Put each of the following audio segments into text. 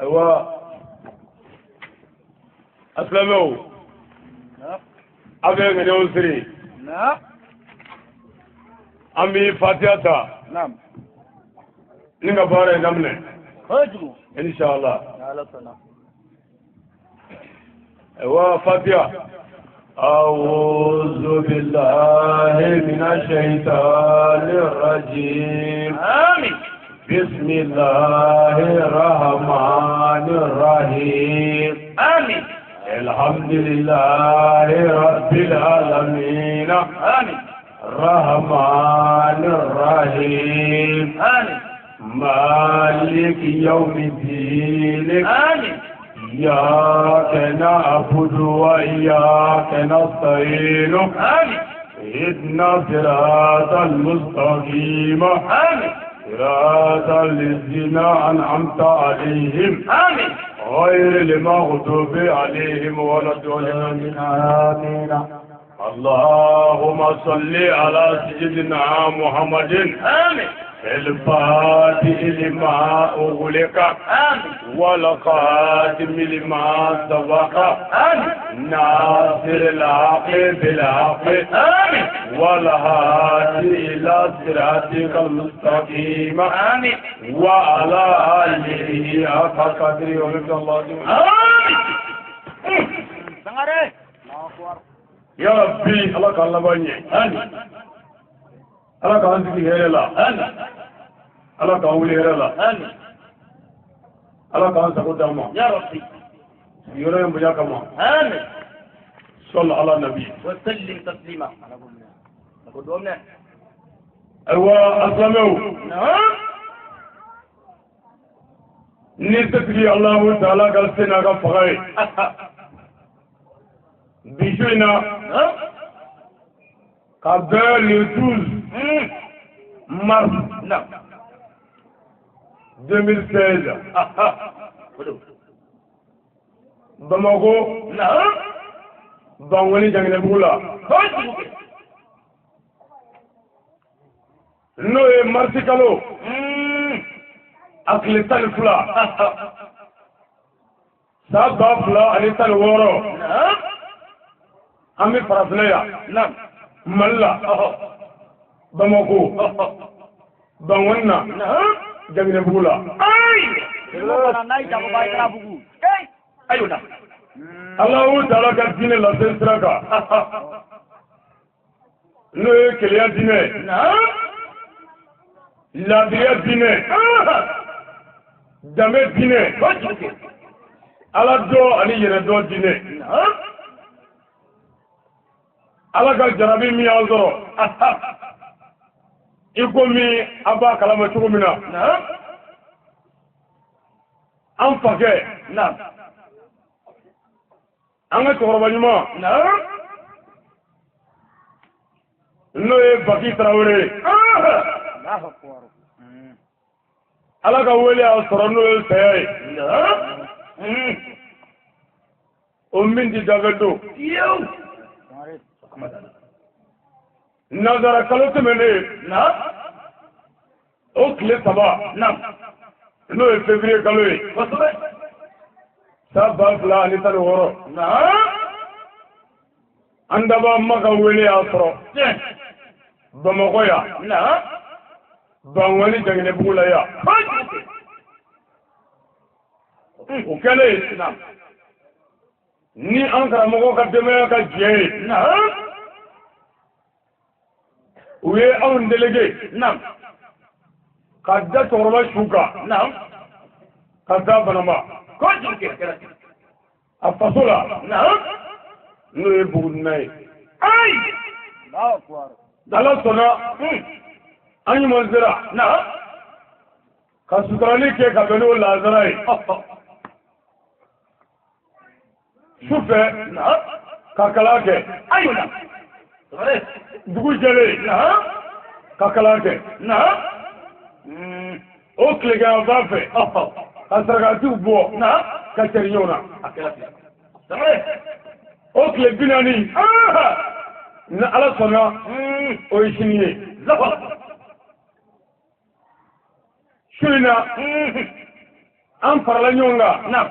أيوة أسلموا نعم أبي غنيون سري نعم أمي فاتحة نعم نعبارة نمنة هجو إن شاء الله لا تنا أيوة فاتحة أعوذ بالله من الشيطان الرجيم آمين بسم الله الرحمن الرحيم آمين الحمد لله رب العالمين آمين الرحمن الرحيم آمين مالك يوم الدين آمين إياك نعبد وإياك نستعين آمين اهدنا الصراط المستقيم آمين صراط الذين أنعمت عليهم آمين غير المغضوب عليهم ولا الضالين آمين اللهم صل على سيدنا محمد آمين الفاتح لما أغلق آمين والخاتم لما سبق آمين ناصر الحق بالحق آمين والهادي إلى صراطك المستقيم آمين وعلى آله حق قدره ومقداره العظيم آمين سنغري يا ربي الله كان لبني آمين الله كان ذكي هيرلا آمين الله كان ولي هيرلا آمين الله كان سكوت دما يا ربي يورين بجا كما آمين صلى على النبي وسلم تسليما نقول دومنا أيوة أسلموا نعم نستطيع الله تعالى قلتنا كفغي بيجونا نعم قبل يتوز mars نعم 2016 ولو Bamako نعم Bangwani Jangine Bula no e marsi kalo akle tan fula sabba fula ani tan woro نعم ami farafleya نعم malla Bamako Bangwanna نعم Jangine Bula أي أنا نايت أبو باي كرابوكو أي أيوة نعم Allahu Ta'ala ka dine la siraka no e keleya dine نعم labiya dine dame dine ala do ani yere do dine نعم ala ka jarabi mi azoro iko mi aba kalama cogo mina نعم an fake نعم an ka cɛkɔrɔba ɲuman نعم n'o ye Baki Tarawele الله أكبر ala ka wele a sɔrɔ n'o ye saya ye نعم o min ti dafe don يو nazara kalo tɛmɛnen نعم o tile saba نعم n'o ye février kalo ye وصبح san 2016 نعم an daba ma ka wele a sɔrɔ Bamako ya نعم Bangwani Jangine Bugula ya o kɛlen نعم ni an karamɔgɔ ka denbaya ka jɛ ye نعم u ye anw délégué نعم ka da cɛkɔrɔba su kan نعم ka taa Banamba كل كده a faso la نعم n'o ye Bugundina ye أي الله أكبر ala sɔnna an ɲuman sera نعم ka sutarali kɛ ka bɛn n'o lazara ye su fɛ نعم ka kalan kɛ أيوة نعم dugu jɛlen نعم ka kalan kɛ نعم o tileganfan fɛ ka sarakatiw bɔ نعم ka cɛri ɲɔgɔn na تمام o tile 40 ni ala sɔnna o ye sini ye Shina an farala ɲɔgɔn kan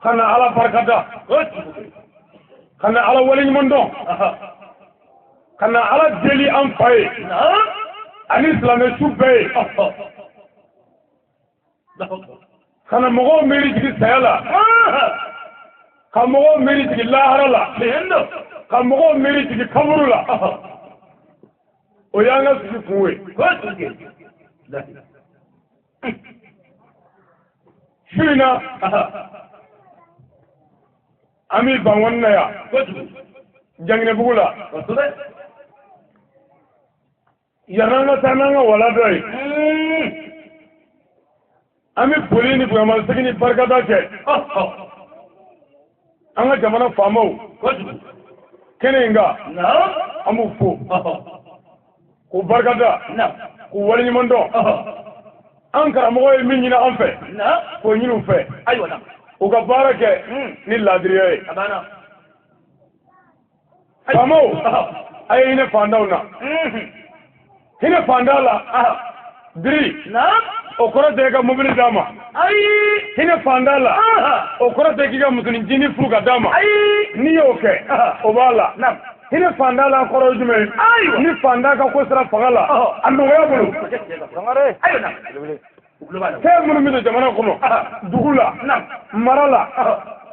ka na Ala barikada ka na Ala waleɲuman dɔn ka na Ala deli an fa ye ani silamɛsu bɛɛ ye ka na mɔgɔw miiri jigin saya la ka mɔgɔw miiri jigin lahara la ka mɔgɔw miiri jigin kaburu la o y'an ka sigi kun ye Shina an b'i ban wani na yan Janginɛbugu la yan'an ka taa n'an ka wala dɔ ye an bɛ foli ni bonyamasegin ni barikada kɛ an ka jamana faamaw kɛnɛ in kan an b'u fo k'u barikada k'u waleɲuman dɔn an karamɔgɔ ye min ɲini an fɛ k'o ɲini u fɛ u ka baara kɛ ni laadiriya ye faamaw a ye hinɛ fandaw na hinɛ fanda la diri o kɔrɔ tɛ ka mobili d'a ma hinɛ fanda la o kɔrɔ tɛ k'i ka musoninncinin furu ka d'a ma n'i y'o kɛ o b'a la hinɛ fanda la kɔrɔ ye jumɛn ye ni fanda ka ko sera fanga la a nɔgɔya bolo fɛn minnu bɛ don jamana kɔnɔ dugu la mara la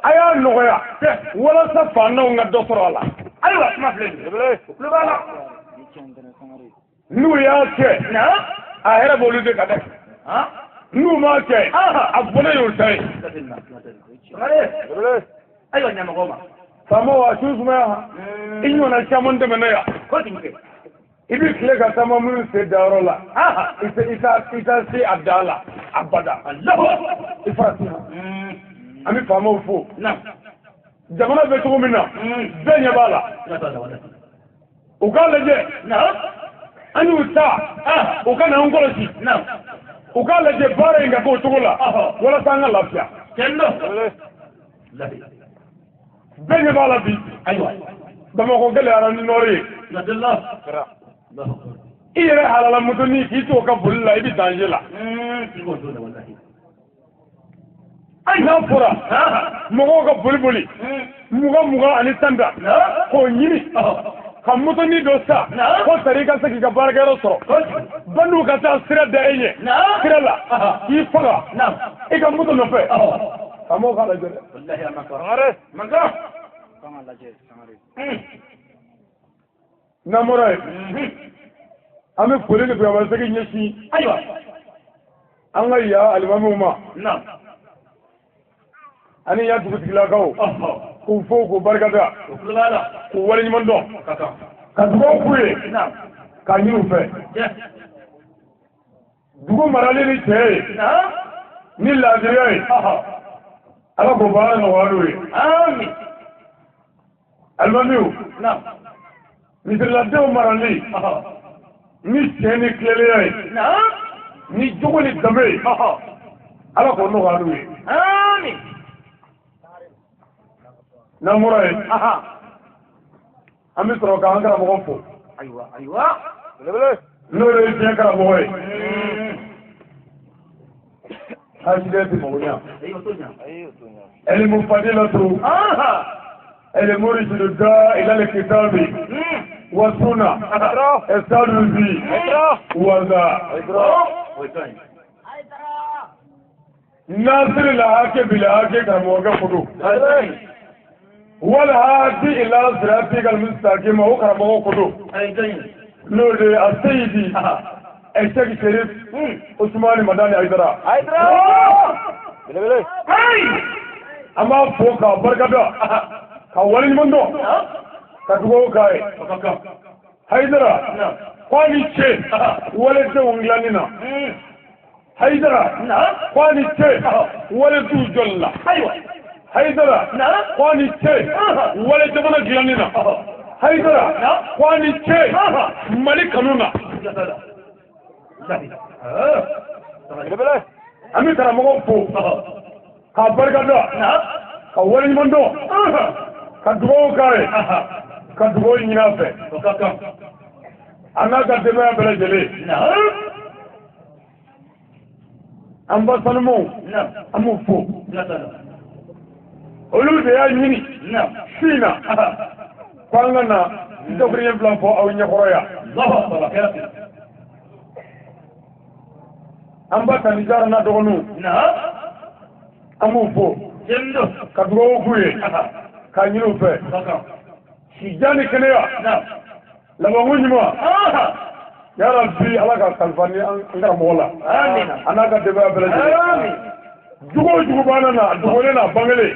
a y'a nɔgɔya walasa fandaw ka dɔ sɔrɔ a la ayiwa kuma filɛ nin ye n'u y'a kɛ a hɛrɛ b'olu de ka dɛ n'u m'a kɛ a bɔnɛ y'o ta ye ayiwa ɲɛmɔgɔ ma faamaw a su sumaya i ɲɔgɔnna caman tɛmɛna yan i bɛ tile ka taama minnu sen dayɔrɔ la i t'a se a da la abada i farati an bɛ faamaw fo jamana bɛ cogo min na bɛɛ ɲɛ b'a la u k'a lajɛ an y'u ta u ka na an kɔlɔsi u k'a lajɛ baara in ka k'o cogo la walasa an ka lafiya bɛɛ ɲɛ b'a la bi Bamakɔ gɛlɛyara ni nɔɔrɔ ye i yɛrɛ halala motonin k'i to ka boli la i bɛ danger la n'a fɔra mɔgɔw ka boli 20 ani 10 k'o ɲini ka motonin dɔ sa ko sari i ka se k'i ka baarakɛyɔrɔ sɔrɔ bandiw ka taa sira da e ɲɛ sira la k'i faga i ka moto nɔfɛ faamaw k'a lajɛ n'an bɔra yen an bɛ foli ni bonyamasegin ɲɛsin an ka yan alimamiw ma ani yan dugutigilakaw k'u fo k'u barikada k'u waleɲuman dɔn ka dugawu k'u ye k'a ɲini u fɛ dugu marali ni cɛ ye ni laadiriya ye ala k'o baara nɔgɔya n'u ye alimamiw misiriladenw marali ni cɛ ni tileliya ye ni jogo ni danbe ye ala k'o nɔgɔya n'u ye n'an bɔra yen an bɛ sɔrɔ k'an karamɔgɔ fo n'o ye diɲɛ karamɔgɔ ye hasidɛti mɔgɔnya elimu fadilatu المرشد الداء إلى الكتاب والسنة استاذ في وذا ناصر الهاكي بالهاكي كرموغا فدو والهادي إلى صراطك المستقيم هو كرموغا فدو نودي السيدي الشيخ شريف عثمان مداني أيدرا أما فوق بركة ka waleɲuman dɔn ka dugawu k'a ye Haidara k'a ni ce waledenw dilanni na Haidara k'a ni ce waledenw jɔli la Haidara k'a ni ce wale jamana dilanni na Haidara k'a ni ce Mali kanu na an bɛ karamɔgɔ fo k'a barikada ka waleɲuman dɔn ka dugawu k'a ye ka dugawu ɲini a fɛ a n'a ka denbaya bɛɛ lajɛlen amba sanmo amu fo olu de ya nyini sina kwanga na ndogriye blan fo aw nyakoroya amba tanijara na dogonu amu fo jendo kadro kuye ka nyino fe si jani keneya la wangunyima ya rabbi alaka kalfani ngara mola amin anaka deba belaje amin jugo banana dogole na bangale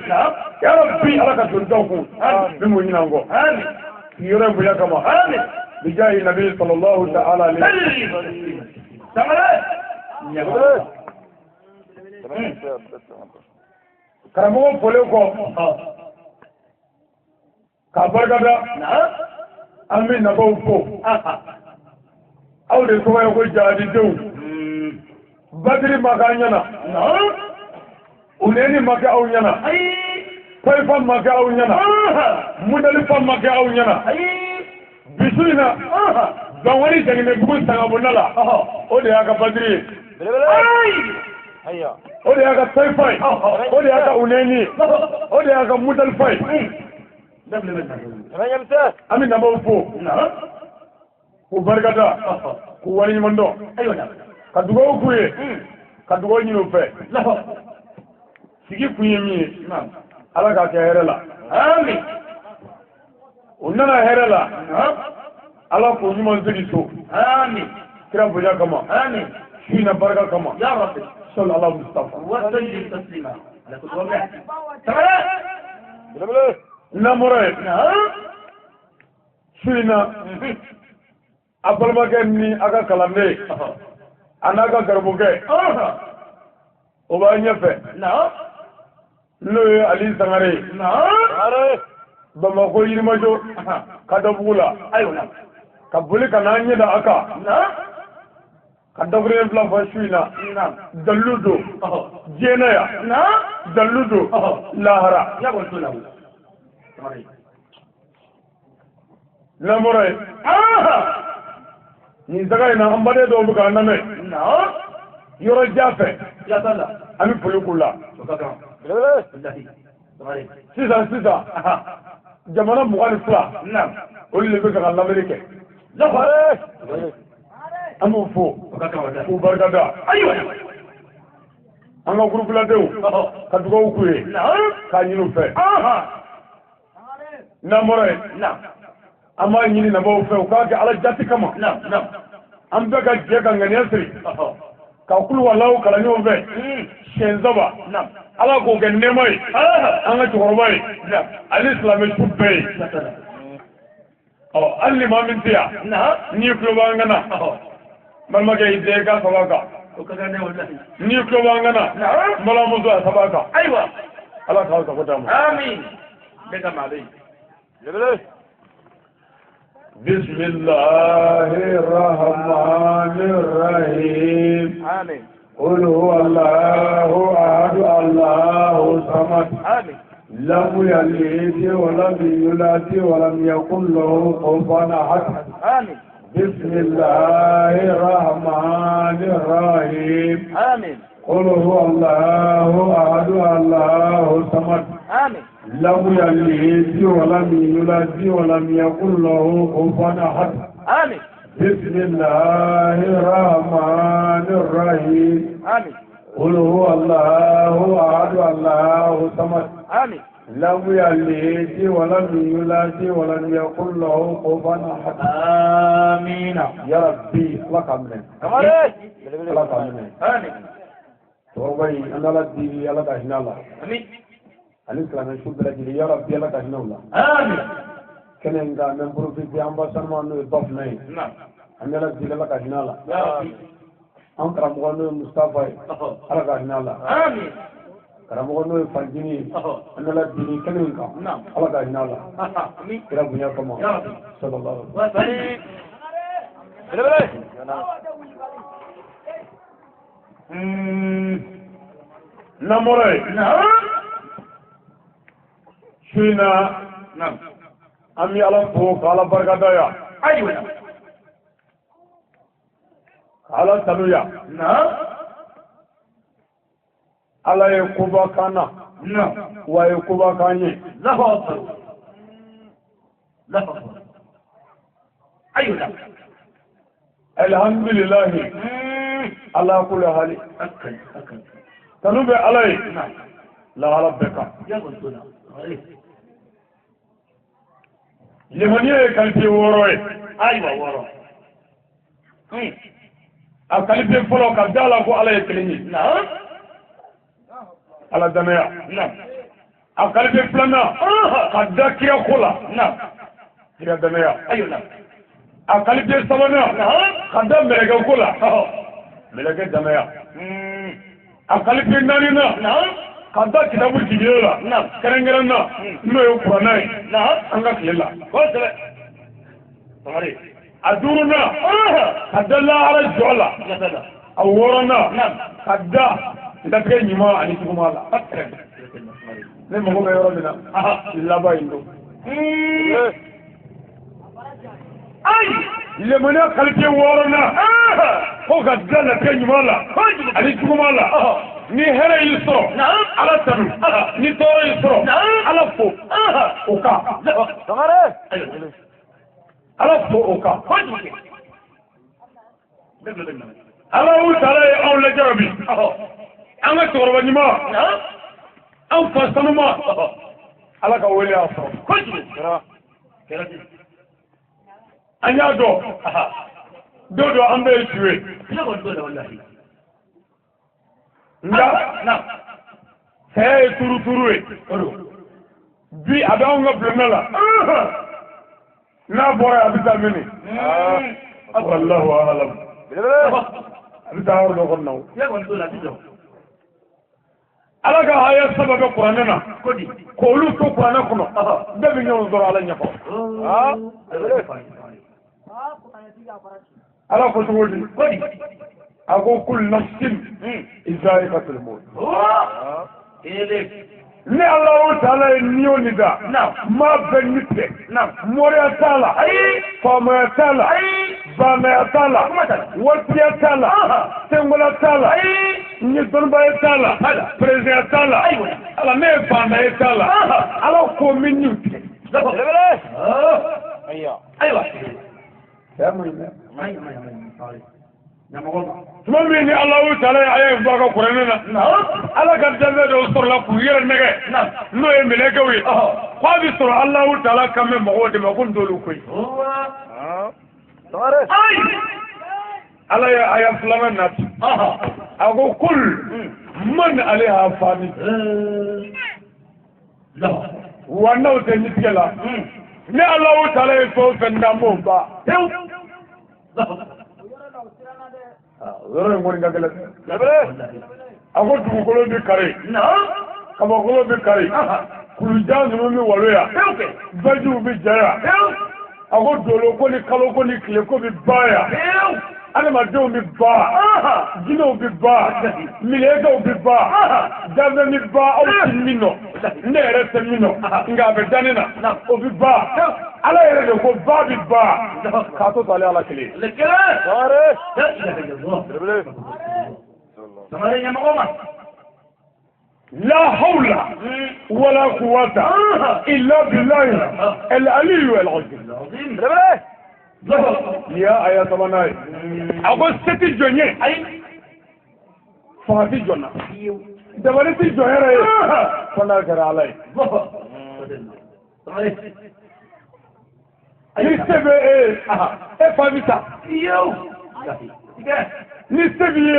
ya rabbi alaka tuntaku bimu nyinango amin yore buya kama amin bijahi nabi sallallahu ta'ala alayhi karamo pole ko ka bargada amin na ko aw de so ya ko jadi dew badri maganyana uneni maka aw nyana koy fam maka aw nyana mudali fam maka aw nyana bisuina bawari jangine bugun tanga bonala o de aka badri o de aka sayfai o de aka uneni o de aka mudal fai amin na mawfo ku barkata ku wani mando ka dugo kuye ka dugo nyino fe sigi kuye mi ala ka ke herela amin unana herela ala ko nyimo zigi so amin kira buja kama amin shina barka kama ya rabbi sallallahu mustafa wa sallim taslima ala kutubah tamam namore shina abalma ni aga kalamne anaga garbuge o ba nyefe no ali sangare bama ko yirma jo kada bula ayuna kabuli kana nyeda aka kada gure bla fashina dalludo jenaya dalludo lahara ya bon tula namore ni daga ina ambade do buga name yoro jafe ya sala ami fulukula sisa jamana mughal isla ulli be ga l'amerike la fare amu fo ku bargada aywa anga groupe la dew ka dugo kuye ka nyinu fe namore ama nyini na bawo fe ka ga ala jatti kama am daga je ga ngani asri ka kulu wallahu kala nyo be shenzaba ala ko ga ne mai anga to horbai al islam tubbe alli ma min tiya ni ko bangana malma ga ide ga sabaka ni ko bangana mala muzo sabaka aywa ala ka ko damu amin bega malai بسم الله الرحمن الرحيم آمين قل هو الله أحد الله الصمد آمين لم يلد ولم يولد ولم يكن له كفوا أحد آمين بسم الله الرحمن الرحيم آمين قل هو الله أحد الله الصمد آمين لم يلد ولم يولد ولم يكن له كفوا أحد آمين بسم الله الرحمن الرحيم آمين قل هو الله أحد الله الصمد آمين لم يلد ولم يولد ولم يكن له كفوا أحد آمين يا ربي لك أمين لك أمين آمين توبي أنا لا دي أنا كهنا الله آمين الإسلام يشوف بلادي يا رب يلا كهنا الله آمين كنا إنك من بروفي في أمبارح ما نو يضاف ناي نعم أنا لا دي يلا كهنا الله أم كرامغانو مصطفى يلا كهنا الله آمين كرامغانو فانجيني أنا لا دي كنا إنك نعم يلا كهنا الله آمين كرا بنيا كمان صلى الله عليه وسلم namore shina ami ala ko kala barkada ya aywa kala tanuya ala ye koba kana wa ye koba kanye أيوة الحمد لله على كل حال تنوب علي لا ربك لمن يكالتي وروي أيوة ورو أكالتي فلو كدالا كو علي كليني نعم على دنيا نعم أكالتي فلنا كدا كيا كولا نعم كيا دنيا أيوة نعم أكالتي سبنا كدا ملك كولا ملك دنيا أكالتي نانينا نعم كدا كتابو جيلا نعم كرنجرنا نو يقرناي نعم أنغا كيلا كويس تمارين أدورنا كدا لا على الجولا جسدا أورنا نعم كدا نتكلم نما أني تقومالا لما هو يرادنا لا بايندو أي لمن يخلي ورنا هو كدا نتكلم نمالا أني تقومالا نهر يسرو على تنو نتور يسرو على فو أوكا تمارين على فو أوكا على وتعالى أو لجربي أنا تقرب نما أو فاستنما على كولي أصلا أنا دو أم بيشوي لا هي تروي بي أداونا بلملا لا بوي أبدا مني والله أعلم أبدا أعلم كناو ala ka haya sababu qur'anana ko lu to qur'ana kono be bi ñew do ala ñako ala ko tawdi ago kul nafsin izaiqatul maut ni allah ta'ala niyo nida ma benite moriya ta'ala fama ta'ala bama ta'ala watiya ta'ala sengola ta'ala ni donba ta'ala president ta'ala ala me bama ta'ala ala ko minute aywa ya tuma min ni Allahu ta'ala aye baka Qur'anana ala ka dalle do sor la ku yere nege no e mele gawi ko bi sor Allahu ta'ala kamme mo wode ma kun dolu koy ay ala ya aya fulana nat ago kul man alaiha fani la wa no te ni tigala ni Allahu ta'ala e so fenda mo ba zoro ngoni ngagala ako dugukolo bi kare kabakolo bi kare kulujan ninnu mi waloya baju bi jaya ako dolo ko ni kalo ko ni kile ko bi baya adamadenw bi ba jinɛw bi ba miliyɛkaw bi ba danbe bi ba aw ti min nɔ ne yɛrɛ tɛ min nɔ nka a bɛ danni na o bi ba ala yɛrɛ de ko ba bi ba k'a to ale ala kelen. لا حول ولا قوة إلا بالله العلي العظيم. يا آيات الله أقول ستي جوني فاتي جونا دبلتي جوني رأي فنا كر علي نستبه إيه فابيسا نستبه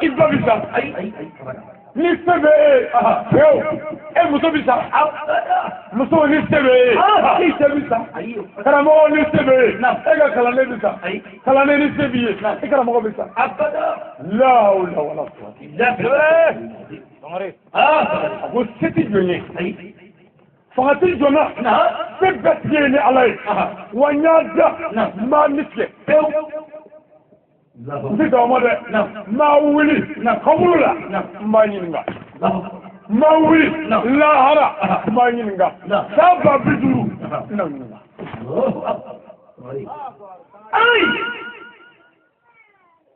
إيه فابيسا نستبه إيه muso bi sa muso ni sebe ni sebi sa karamɔgɔ ni sebe e ka kalanden bi sa kalanden ni sebi ye e karamɔgɔ bi sa la hawla wala quwwata a ko se ti jɔn ye fanga ti jɔnna se bɛɛ tigi ye ni ala ye wa n y'a da maa ni tigɛ n ti dɔn ma dɛ maa wuli kaburu la n b'a ɲininka mawi lahara manyinga saba biduru nanga ay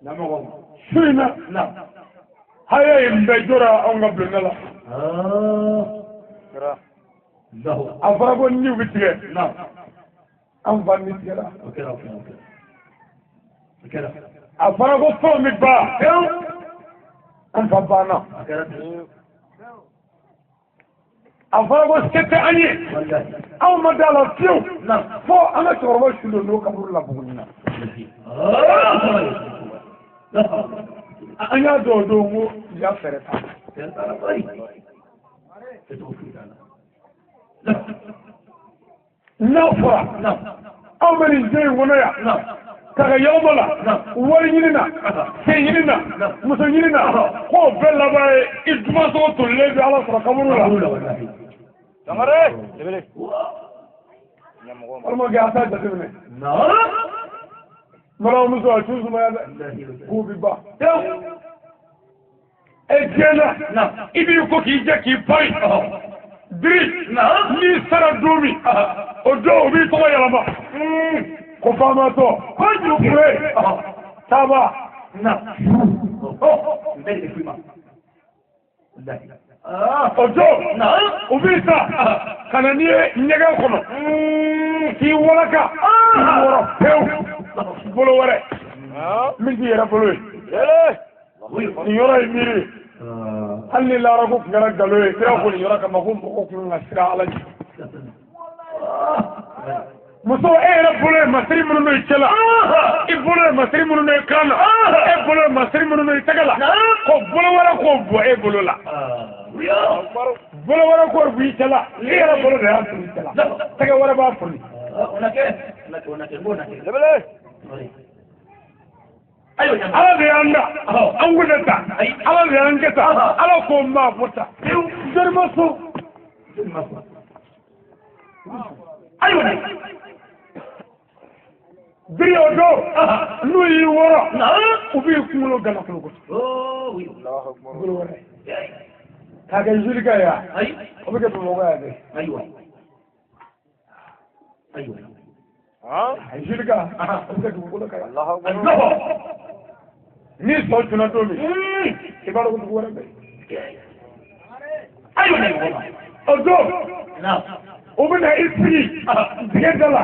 namo suina haya in be jora on ga blala afara ko ni witige na am vanni tigala okay afara ko fo mi ba am babana afara ko sete ani aw madala fiu fo ana torbo shulo no kabur la buguna anya do mo ya fereta نفرة أمر الزين ونيا كغيوم الله وريننا سيننا مسنيننا هو بلا باي إدما صوت اللي على صرا كمرولا تمره لبلي أنا ما جاءت تجيبني مرا مسوا شو اسمه هذا هو بيبا إجينا إبي يكوكي جاكي باي Diri ni sara domi ojo obi to yalama ko fama to ko jukure taba na ndele fima ojo na obi sa kana ni nyega kono ki wolaka woro pew bolo wore min di era bolo ni yoro miri halli la rago ngara galoe tira ko ni yoraka magum ko ko ngasira alaji muso era bole masri munu no itela ibole masri munu no kana bole masri munu no itagala ko bolo wara ko bo bolo la bolo wara ko bu itela era bolo da itela taga wara ba fuli onake lebele ala de anda an gudata ala de an keta ala ko ma fota jarmaso ayo ne biyo do nu yi woro ubi kumulo gana ko wi Allahu akbar kaga yurga ya obi ke bo ga de ayo yurga obi ke bo ga Allahu akbar ni so tuna to mi ke ba ko wara be ayo ne ojo na obina isi digedala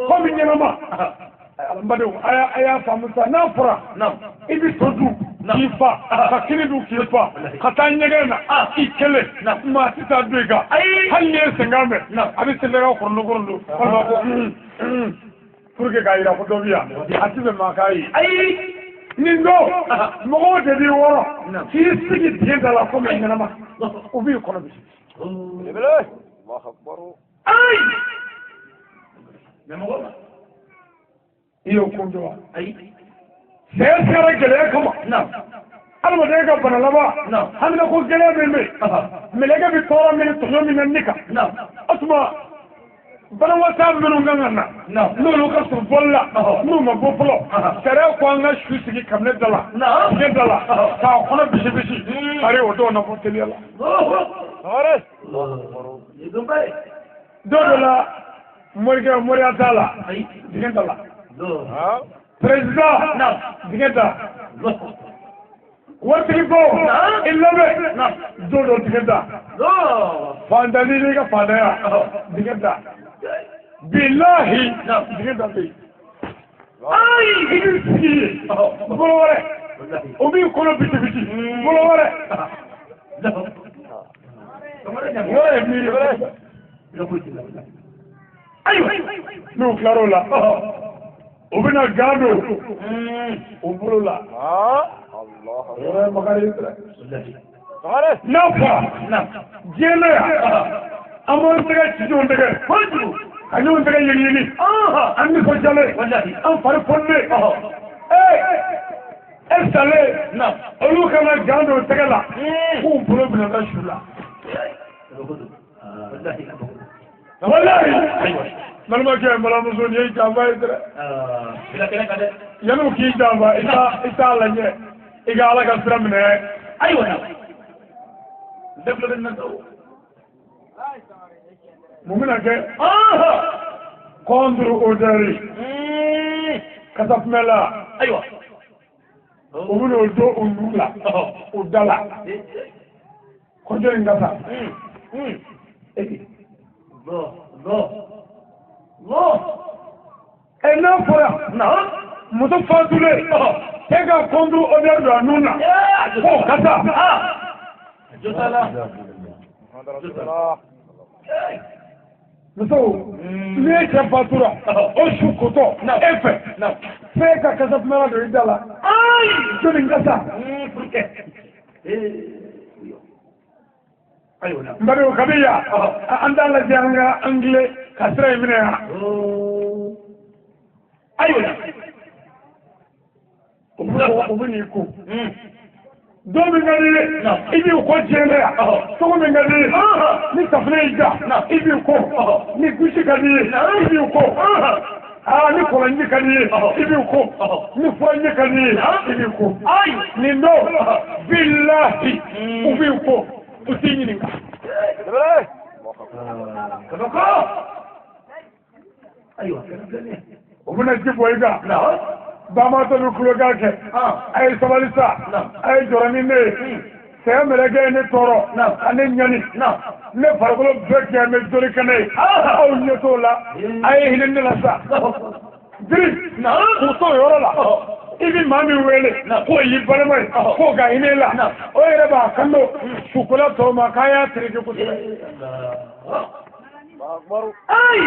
ko mi nyama ma mbado aya famusa na fura na ibi todu kifa kakini du kifa katanyegena ikele ma sita duiga halle sengame abi selera ko ngorondo ko pour que gaira ko dobia atibe makai nindo mogo de bi woro ki sigi digedala ko mi nyama ubi ko no bi lebele Allahu akbar ay memogo iyo kundowa ay sai sara gele kuma na alma de ga bana laba na hamna ko gele be melega bi tora min to min nika na asma bana wata min ngana na no ka so bolla no ma boflo sare ko anga shusi kamne dala na ge dala ta kono bisi bisi are o do na ko teliala ore idumbai dodola morga moriatala ay digentala président digenta wartigo illabe dodo digenta fandani liga fandaya digenta billahi digenta bi ay idisi bolore obi kono biti biti bolore ayo no claro la obina gado ubulula Allah magari sare nafa jele amon daga cijon daga hoju kanyon daga yini anni ko jale wallahi an far fonne sale na olu kana gado daga la ku bulo bina da shula wallahi malma ke malamu zo ne jamba idra ila kene kade yanu ki jamba ita lanye iga ala ka sira mine ayo na deblo na do mumina ke kondru odari kasap mela ayo ومن الدو أولولا ودلا كنت إنجازا الله الله الله أنا فرا نعم متفاضلة تيجا كوندو أدرى نونا أو كذا جزالا Muso, ne ce fatura, o shukoto, efe, sai ka kasa mara da idala. Ai, tunin kasa. Mbari o kabiya, an da la janga angle kasra mine ha. Ayo. Ubuni ko. Domin gari ibi ko jere so min gari ni tafne ija ibi ko ni gushi gari ibi ko ni kolanji gari ibi ko ni fanye gari ibi ko ai ni no billahi ubi ko usinyi ninga kabako ayo ubuna jibo iga Bama to nukulo gake ay sabalisa ay jorani ne se melege ne toro ane nyani ne fargolo beke me jori kane aw nyotola ay hinne la sa diri ko to yorola ibi mami wele ko yi balmai ko ga hinela o yere ba kando shukula to ma kaya tirike ko akbaru ay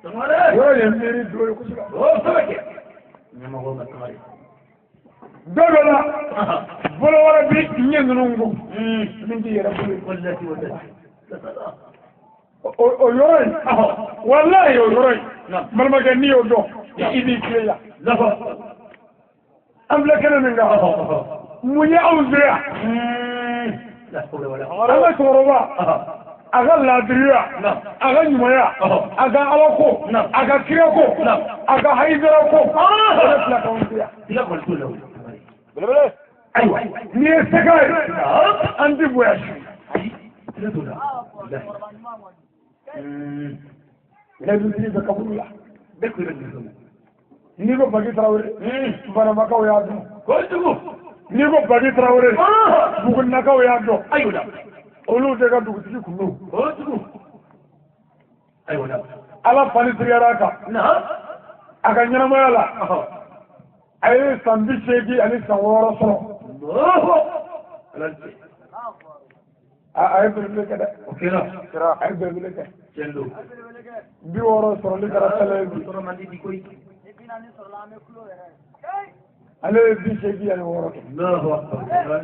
Yo yemiri do ko suka. Oh sabake. Nyama go makamari. Dodola. Bolo wala bi nyenungu. Mingi yera bolo wallati wallati. O yoroi. Wallahi o yoroi. Malma gani o do. Ibi kiya. Zaba. Amla kana minga. Munya auziya. La hawla wala quwwata. Ama toroba. Aga ladriya aga nyumaya aga alako aga kirako aga haidara ko ala fla kauntiya ila ko tula bele aywa ni sekai andi voyage ila tula ila dutri da kabula bekko ila ni ko bagi trawre bana makaw ya do ko tugu ni ko bagi trawre bugun nakaw ya do aywa olu de ka dugutigi kunu o tugu ayiwa ala fani tigara ka a ka ɲɛnamaya la a ye san 80 ani san 6 sɔrɔ a ye belebele kɛ dɛ o kɛra a ye belebele kɛ tiɲɛ don 60 sɔrɔli kɛra sɛlɛ bi ale ye 80 ani 6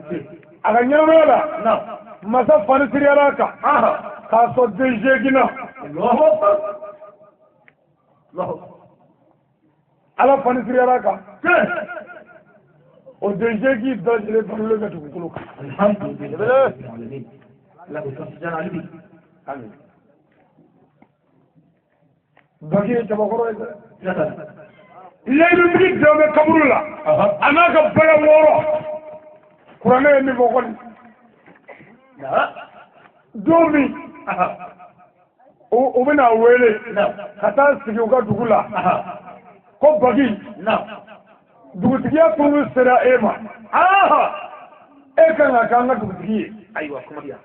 kɛ a ka ɲɛnamaya la masa fani tigara ka k'a sɔrɔ 2 na ala fani tigara ka o 2 dajale balole ka dugukolo kan alhamdulillah la ko sɔsijana alibi amin baki ye jabakɔrɔ ye dɛ layidu dɔ bɛ kaburu la a n'a ka bɛrɛ 6 kuranɛ ye min fɔ kɔni don min u bɛna wele ka taa sigi u ka dugu la ko bagi dugutigiya tun sera e ma e kan ka k'an ka dugutigi ye ayiwa kumadiya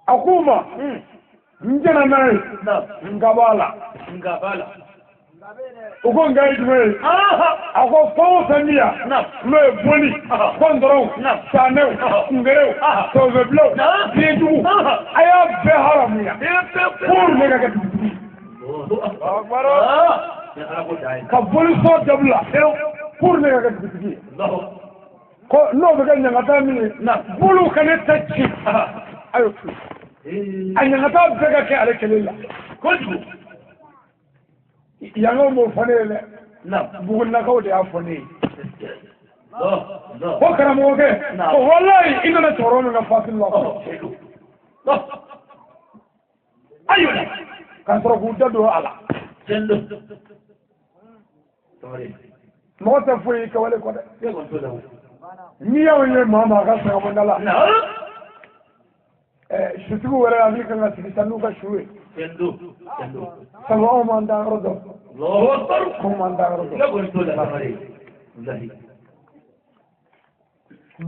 a k'u ma n jɛna n'a ye nga b'a la u ko nga ye jumɛn ye a ko fɛn o fɛn min yan n'o ye boli kɔndɔrɔw sanɛw kungerew tɔzɔbilew biɲɛjugu a y'a bɛɛ haramuya pour ne ka kɛ dugutigi ka boli sɔn dabila pour ne ka kɛ dugutigi ye ko n'o bɛ kɛ ɲangata min ye bolo ka ne ta ci a y'o to a ɲangata bɛɛ ka kɛ ale kelen la kojugu yango mo fɔ ne ye dɛ bugunakaw de y'a fɔ ne ye ko karamɔgɔkɛ ko walayi i nana cɛkɔrɔba min ka fasili la ayiwa ka sɔrɔ k'u da don a la mɔgɔ tɛ foyi kɛwale kɔ dɛ n'i y'aw ye maa maa ka sɛgɛnbɔnda la sutigiw wɛrɛ a min kan ka sigi sa n'u ka su ye sabu anw m'an da yɔrɔ dɔn anw m'an da yɔrɔ dɔn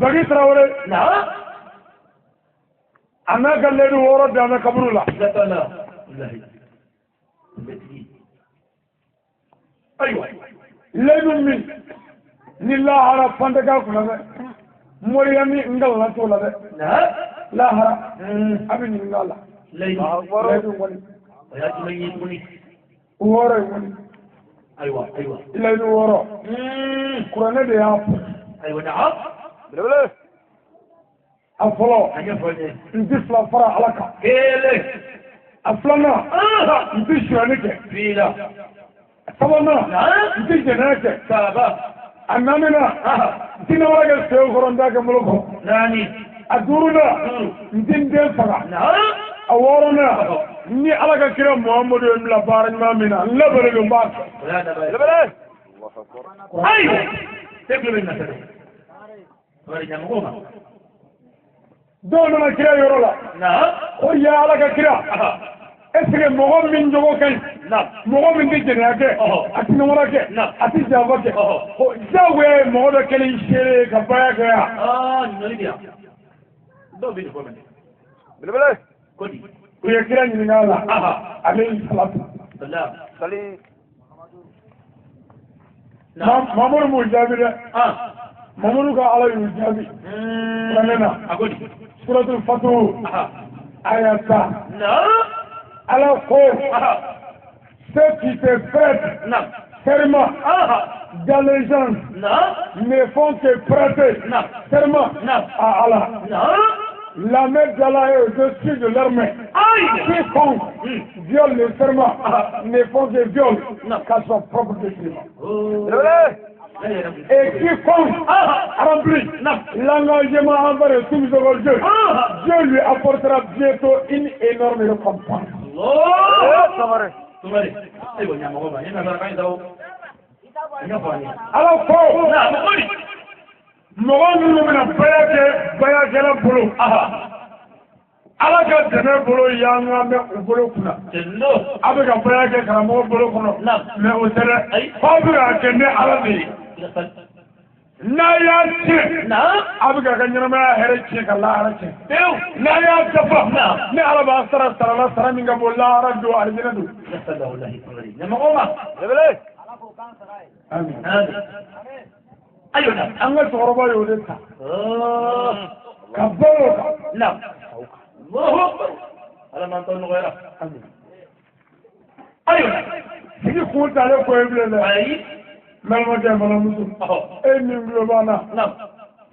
bagi Traoré نعم ana galle du woro da na kaburula لا لا والله أيوة lenu min ni lahara fandaga kuna be moriyami ngalla to la be نعم lahara abin ngalla ليل lenu woni ويأتي من يدوني woro woni أيوة أيوة lenu woro kurane de ya أيوة نعم afolo أنا فاضي ndi fla fara alaka كيله aflana ndi shwanike فيلا sabana نعم ndi jenake سابا annamina dina wala sew koronda ke mulko ناني aduruna ndinde faga نعم aworona ni alaga kira muhammadu la barama mina labare do ba ولا دبل أيوة تقبل الناس ورجع مقومة dona kira yorola نعم o ya alaga kira esre mogo min jogo kan نعم mogo min de jenake atina wala ke ati jaba ke o jawe mogo do kele shere ka baya ke ya نريد دو بين فمن بلا كودي o ya kira ni ngala alayhi salatu سلام خلي نعم mamuru mu jabi de mamuru ka ala yu jabi ranena أقولي suratul fathu ayata نعم ala ko ceux qui te prêtent نعم serment d'allégeance نعم ne font que prêter نعم serment نعم à Allah. نعم La main d'Allah est au-dessus de leur main. أي Quiconque viole le serment ne font que viol qu'à son propre détriment. بلا Et quiconque remplit l'engagement envers tous les Dieu, Dieu lui apportera bientôt une énorme récompense. الله صبري تماري أيوة يا مغوبة هنا بقى عايز أهو هنا فاني Alors, faut, نعم أقولي mɔgɔ minnu bɛna bayakɛla bolo ala ka dɛmɛ bolo y'an ka mɛn u bolo kunna جنو a bɛ ka bayakɛ karamɔgɔ bolo kɔnɔ mɛ o tɛ dɛ f'aw bɛ k'a kɛ ni ala de ye n'a y'a tiɲɛ نعم a bɛ k'a ka ɲɛnamaya hɛrɛ tiɲɛ ka lahara tiɲɛ بيو n'a y'a dafa ni ala b'a sara sara min ka bon lahara don alijinɛ don. نسأل الله الله تماري يا مغوبة بلا Amin. هذا أيوة نعم an ka cɛkɔrɔba y'o de ta ka bɔ o kan. نعم الله أكبر على ما نطلع غيره أيوة نعم sigi kun talen ko ye bilen dɛ. أي balimakɛ balimamuso أهو e min tulo b'an na نعم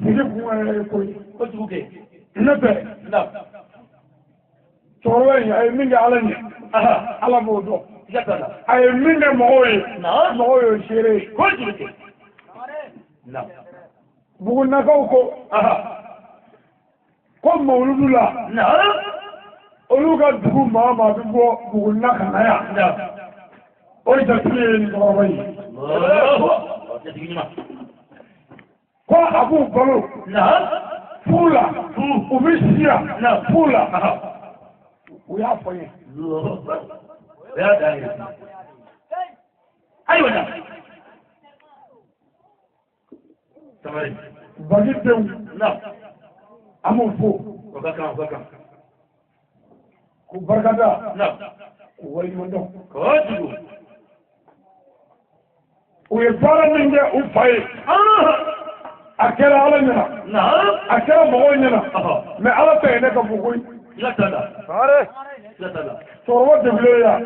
sigi kun yɛrɛ ye ko ye. قلت بوكي ne tɛ نعم cɛkɔrɔba in a ye min kɛ ala ɲɛ ala b'o dɔn جبنا a ye min kɛ mɔgɔw ye نعم mɔgɔw y'o seere ye قلت بوكي نعم bugunakaw ko ko mawuludu la نعم olu ka dugu maa maa bɛ bɔ buguna ka na yan نعم o jatigi ye nin cɛkɔrɔba ye الله جديد ما ko a b'u balo نعم fu la u bɛ siya fu la u y'a fɔ n ye الله أكبر يا داعي أيوة نعم تمارين bagi denw نعم an b'u fo وكم k'u barikada نعم k'u waleɲumandɔn كوجو u ye baara min kɛ u fa ye a kɛra ala ɲɛna نعم a kɛra mɔgɔw ɲɛna أها mɛ ala tɛ ye ne ka fɔ koyi لا تلا صبري لا تلا cɛkɔrɔba degulen yan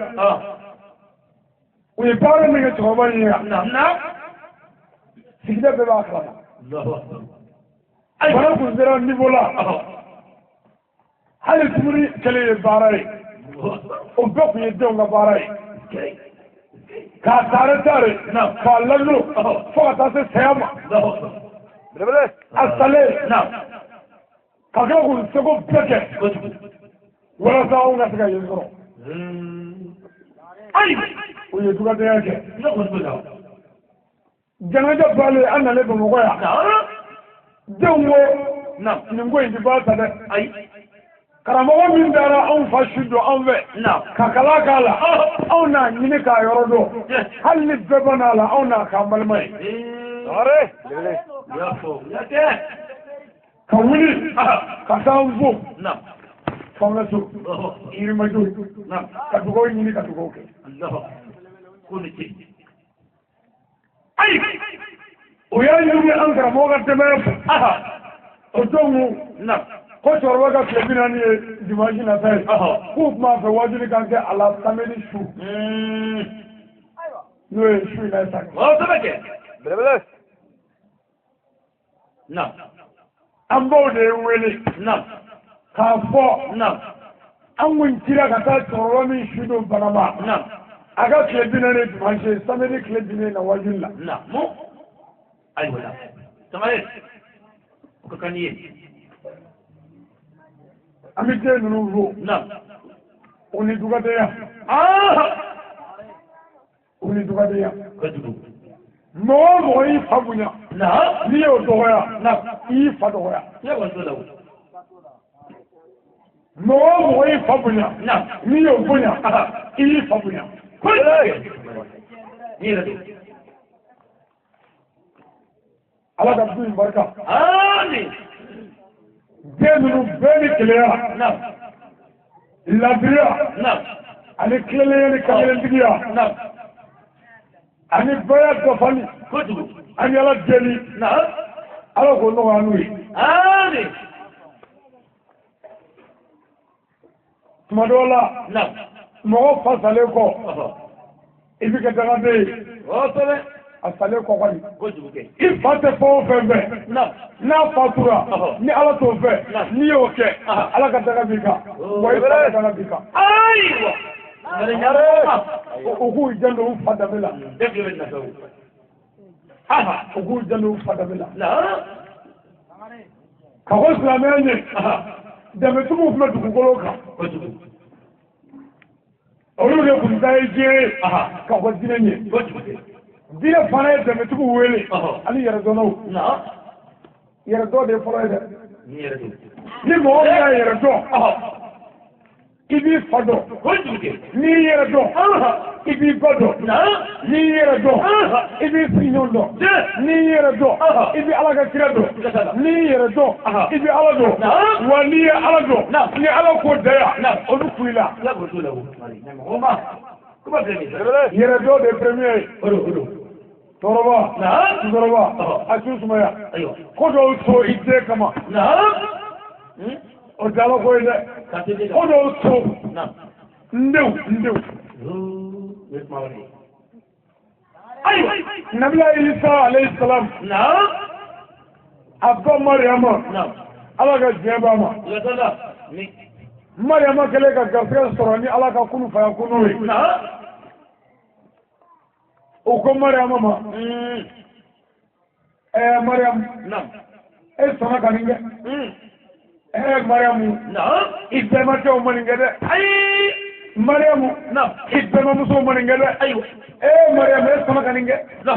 u ye baara min kɛ cɛkɔrɔba in ye yan نعم نعم sigida bɛɛ b'a kalama الله أكبر bana kun sera niveau la أها hali dumuni kɛlen ye baara ye الله أكبر o bɛɛ kun ye denw ka baara ye كي k'a taare taare k'a ladon fo ka taa se saya ma الله أكبر بلا a salen نعم ka kila k'u seko bɛɛ kɛ كوجو walasa anw ka se ka yen sɔrɔ أيوة u ye dukadenya kɛ لا كوجو لا janaja baalen an nalen bamakɔ yan نعم denw ko نعم nin ko in ti ba ta dɛ أي karamɔgɔ min taara anw fa su dɔn anw fɛ نعم ka kala k'a la anw n'a ɲini k'a yɔrɔ dɔn hali ni bɛɛ banna la anw n'a k'an balima ye صبري بلا يا فوق يا كه ka wuli ka taa fo نعم fanga so irima jo نعم ka dugaw ɲini ka dugaw kɛ الله كل شيء أي o y'a ɲini an karamɔgɔ ka tɛmɛ fɛ o don نعم ko cɛkɔrɔba ka tile 40 ye dimanche nata ye k'u tun b'a fɛ wajibi kan kɛ a la samedi su n'o ye su in na sa ما سبك belebele نعم an b'o de wele نعم k'a fɔ نعم an kun cira ka taa cɛkɔrɔba min su don banama نعم a ka tile 40 ye dimanche ye samedi tile 40 na wajibi la نعم مو أيوة نعم تمام وكانيه an bɛ den ninnu fo نعم u ni dugadenya u ni dugadenya كذبوا mɔgɔ o mɔgɔ y'i fa bonya نعم n'i y'o dɔgɔya نعم i y'i fa dɔgɔya يا ولد mɔgɔ o mɔgɔ y'i fa bonya نعم n'i y'o bonya i y'i fa bonya كل شيء ala ka du in barika آمين den ninnu bɛɛ ni keleya نعم ladiriya نعم ani tilennenya ni kamelentigiya نعم ani bɛɛ dafali كذبوا ani ala deli نعم ala k'o nɔgɔya n'u ye آمين tuma dɔw la نعم mɔgɔ fa salen kɔ i bɛ kɛ dagaden ye وصل a salen kɔ kɔni كذبوا كي i fa tɛ fɛn o fɛn fɛ نعم n'a fatura ni ala t'o fɛ n'i y'o kɛ ala ka daga b'i kan wa i fa ka daga b'i kan أيوة u k'u janto u fa danbe la دبل النسو u k'u janto u fa danbe la لا ka ko silamɛya ɲɛ danbetigiw tun bɛ dugukolo kan كذبوا olu de tun ta ye diɲɛ ye ka ko diinɛ ɲɛ كذبوا كي diinɛ fana ye danbetigiw wele ani yɛrɛdɔnnaw نعم yɛrɛdɔn de ye fɔlɔ ye dɛ نيرتو ni mɔgɔ min y'a yɛrɛ dɔn i b'i fa dɔn كذبوا كي n'i y'i yɛrɛ dɔn i b'i ba dɔn نعم n'i y'i yɛrɛ dɔn i b'i sigiɲɔgɔn dɔn n'i y'i yɛrɛ dɔn i bɛ ala ka kira dɔn n'i y'i yɛrɛ dɔn i bɛ ala dɔn wa n'i ye ala dɔn ni ala k'o daya olu kun i la لا قلت له نعم هما كما تريد belebele yɛrɛ dɔn de ye premier ye ولو ولو tɔɔrɔba نعم musokɔrɔba a t'u sumaya أيوة ko dɔw to i den kama نعم o tɛ ala ko ye dɛ كاتب ko dɔw to نعم ndenw يسمعني ayiwa nabila isa alayhi salam نعم a ba mariyama نعم ala ka diɲɛ b'a ma يا سلام mariyama kɛlen ka garisɛgɛ sɔrɔ ni ala ka kunu faya kunu ye نعم o ko mariyama ma mariyamu نعم e sɔnna ka nin kɛ mariyamu نعم i bɛnbakɛw ma nin kɛ dɛ أي mariyamu نعم i bɛnbamusow ma nin kɛ dɛ أيوة mariyamu e sɔnna ka nin kɛ لا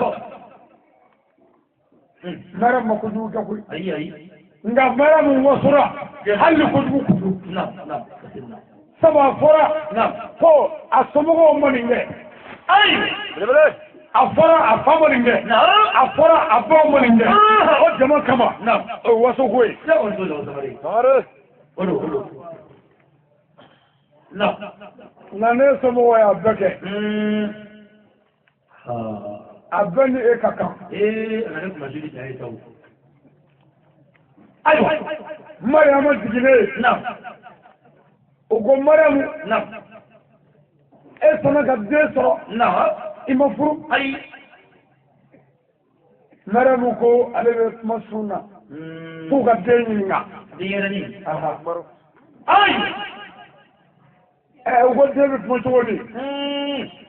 mariyamu ma kojugu kɛ koyi أي أي nka mariyamu wasora hali ni kojugu kutu نعم نعم sabu a fɔra نعم ko a somɔgɔw ma nin kɛ أي belebele a fɔra a fa ma nin kɛ نعم a fɔra a baw ma nin kɛ o jama kama نعم o ye wasoko ye لا قلت له سمري sangare ولو ولو نعم nka ne somɔgɔw y'a bɛɛ kɛ a bɛɛ ni e ka kan إيه أنا لكم أجيب تعالي تو ayiwa mariyamu jiginnen نعم o ko mariyamu نعم e sɔnna ka den sɔrɔ نعم i ma furu أي mariyamu ko ale bɛ kuma sun na f'u ka den ɲininka ديرني akbaru أي u ko den bɛ kuma cogo di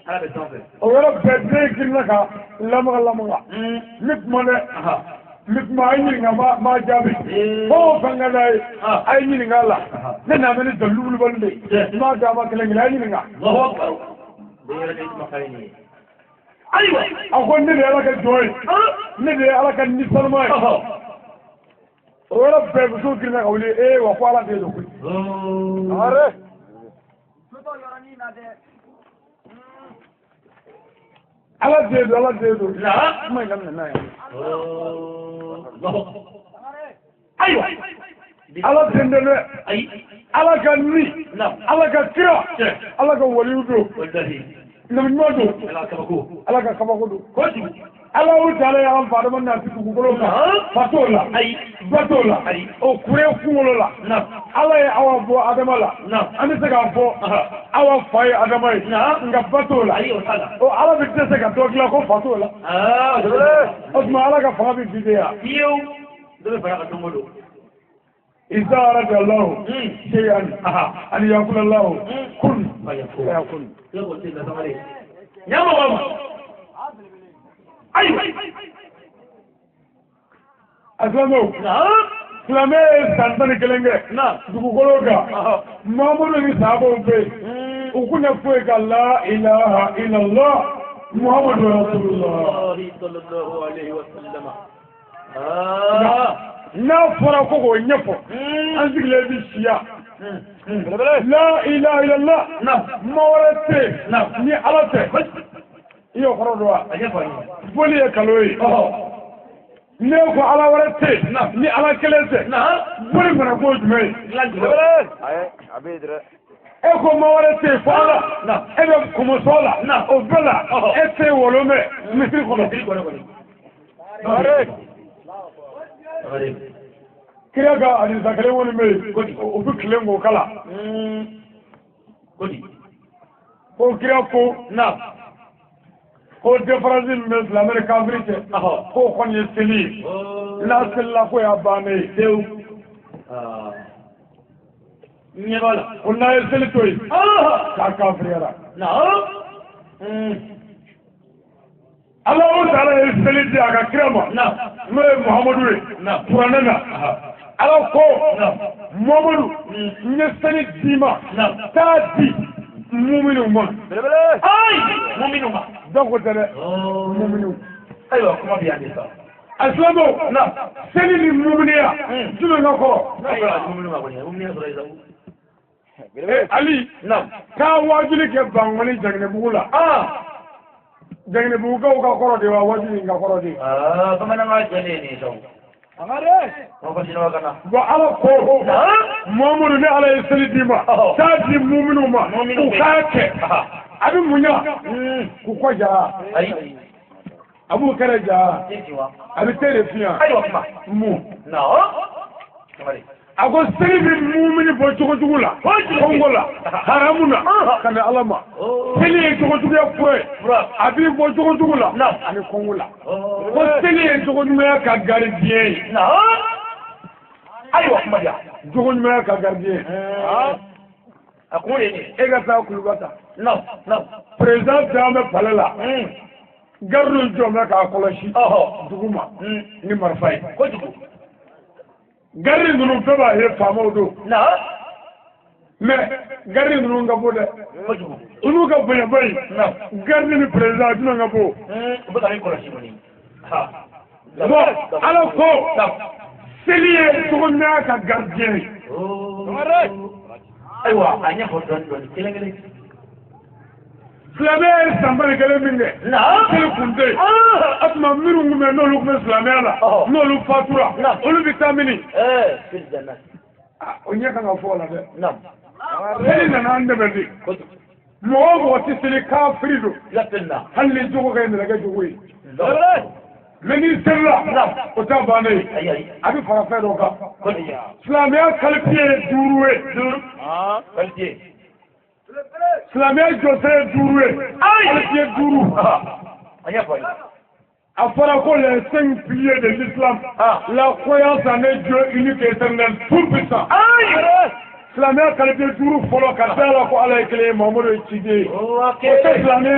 أنا بتنفذ o yɔrɔ bɛɛ den girinna ka lamaga n bɛ kuma dɛ أها n bɛ kuma a ye ɲininka ma jaabi fɛn o fɛn ka d'a ye a ye ɲininka a la ne n'a bɛ ni dalilu wulibali de ye n b'a d'a ma kelen kelen a ye ɲininka الله أكبر ديرني مكاني أيوة a ko ne de ye ala ka jɔn ye ne de ye ala ka nisanuma ye أها o yɔrɔ bɛɛ musow girinna ka wuli wa ko ala de ye don koyi sangare ala de ye don ala de ye don نعم kuma in daminɛ n'a ye الله أيوة ala tendele ala ka ni ala ka kira ala ka waliyu do nabi modo ala ka kabako do ala o tala ya fa do na ti ku golo ka fatola batola o kure kuolo la ala ya awa bo adama la ani se ka fo awa fay adama nga batola o ala bi se ka to la ko fatola o ma ala ka fa bi bidea yo do be fara ka modo إذا أراد الله شيئا أن يقول الله كن فيكون يقول سيدنا زمالي يا ماما أيوة أسلامو سلامي سانتاني كلنجة دكوكولوكا مامورو نسابو بي وكنا فوق لا إله إلا الله محمد رسول الله صلى الله عليه وسلم na fara ko ko nyefo an sigle bi siya la ilaha illallah mawrate ni alate iyo faro do boli e kaloyi ne ko ala warate ni ala kelete boli mara ko jume ay abidra e ko mawrate fala e be ko mo sola o bela e te wolome misri ko kira ga ani zakale woni me o bu kilengo kala kodi ko kira ko ko difference me l'America brite ko kon yeseli la sella ko ya bane dew nyebala on na yeseli toy ka ka friera Allah ta'ala yeseli dia ga kirama me Muhammadu Qur'anana ala ko Muhammadu yeseli dima ta di mu'minu mon ay mu'minu ma donc tere mu'minu aywa kuma biya ne sa aslamo seli ni mu'miniya tuno ngako mu'minu ma ko ne mu'minu so raiza Ali ka wajuli ke bangoni jagne bugula jagne buga ka korode wa wajuli nga korode kama na ma jene ni so amare mo ko sino kana wa ala ko Muhammadu ne ala yeseli dima ta di mu'minu ma ku kake abi munya ku ko ja ay abu kare ja abi tere fiya aywa kuma mu kamari ago selibi mu'mini bo jogo la kongola haramuna kana alama seli jogo ya fure abi bo jogo la ani kongola ko seli jogo ya ka gardien aywa kuma ja jogo ya ka gardien akure ni ega ta kulubata no president dame palala gardu jomna ka koloshi duguma ni marfai ko dugu garri nunu beba he famo do me garri nunu ngabo de unu ka boya bay garri ni president nunu ngabo ba ta ni ko shi mani ala ko seliye to na ka gardien aywa anya ko don kelengele Islamé sambale kele minge kele kunde atuma miru ngume n'olu kume Islamé la n'olu fatura olu vitamini fil jannah o nya kan fo la de seli nana andebedi mo ti seli kafirido latinna halli jogo kay ndaga jogo yi meni sella o ta bane abi fara fe do ka Islamé kalpiye duruwe kalpiye Islamé jose duruwe kalpiye duru anya fa a fara ko les 5 piliers de l'islam la croyance en un Dieu unique et éternel tout puissant Islamé kalpiye duru folo ka dala ko ala ekele Muhammadu chide o Islamé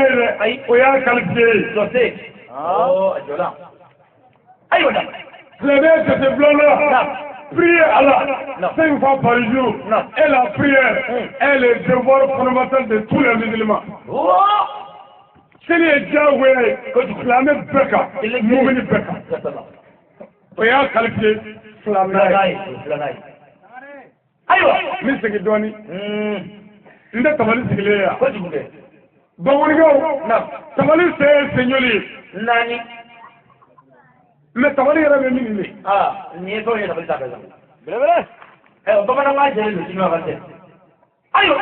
o ya kalpiye jose ajola ayo da Islamé jose blona prier Allah 5 fois par jour et la prière est le devoir fondamental de tous les musulmans. C'est les Jahwe Islamé Beka, Moumini Beka. On a qualifié Islamé. Aïwa, mais c'est que Doni, il est tabali sigléa. Bawonigo, tabali c'est Seigneur. Nani. Mais tabali era minimé. Ni to ni tabali ta kaza. bamanan ma jere lo sinu abante ayo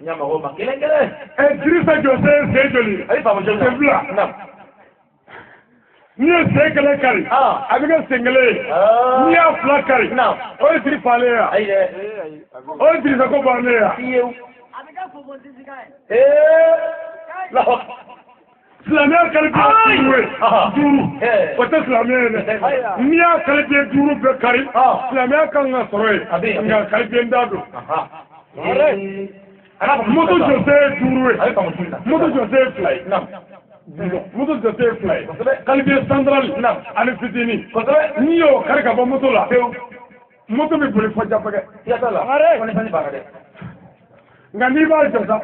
nyama ho makele kele Dirisa Jose Sejoli ay fa mo jere Sebla na ni sekele kari abiga sengele ni afla kari o diri pale ya ay de o diri ko bane ya yew abiga fo mo disi kai la Islamia kalbi duru wata Islamia ne ni ya kalbi duru be kari Islamia kan ga soroye nga kalbi ndado moto Jose duru moto Jose fly moto Jose fly kalbi central ani fitini ni yo kari ka bo moto la moto bi boli fo japage ya tala woni fani bagade nga ni ba josa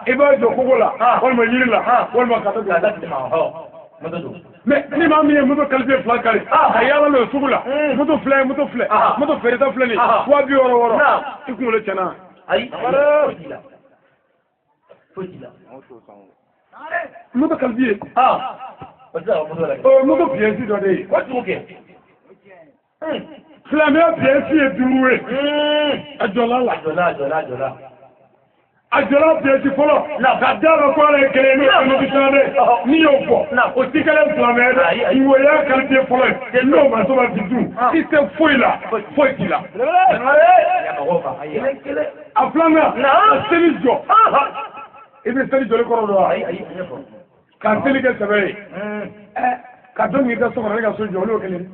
iba jo kogola wal ma yirila wal ma kata mais ni ma mi moto kalbe fla kali ayala lo sugula moto fla moto ferita fla ni wa bi woro iku le chana ay fotila moto kalbi wasa moto la moto pièce do de what you okay Flamia pièce duruwe ajola Ajala pièce folo ka dara ko le kele no bitane ni yofo o tikale Flamia iwo ya kalbi folo no ma so ba tidu ite foila foitila a Flamia selijo ibe selijo le koro do ka selijo sebe ka do mi da so ko ga so jo le o kele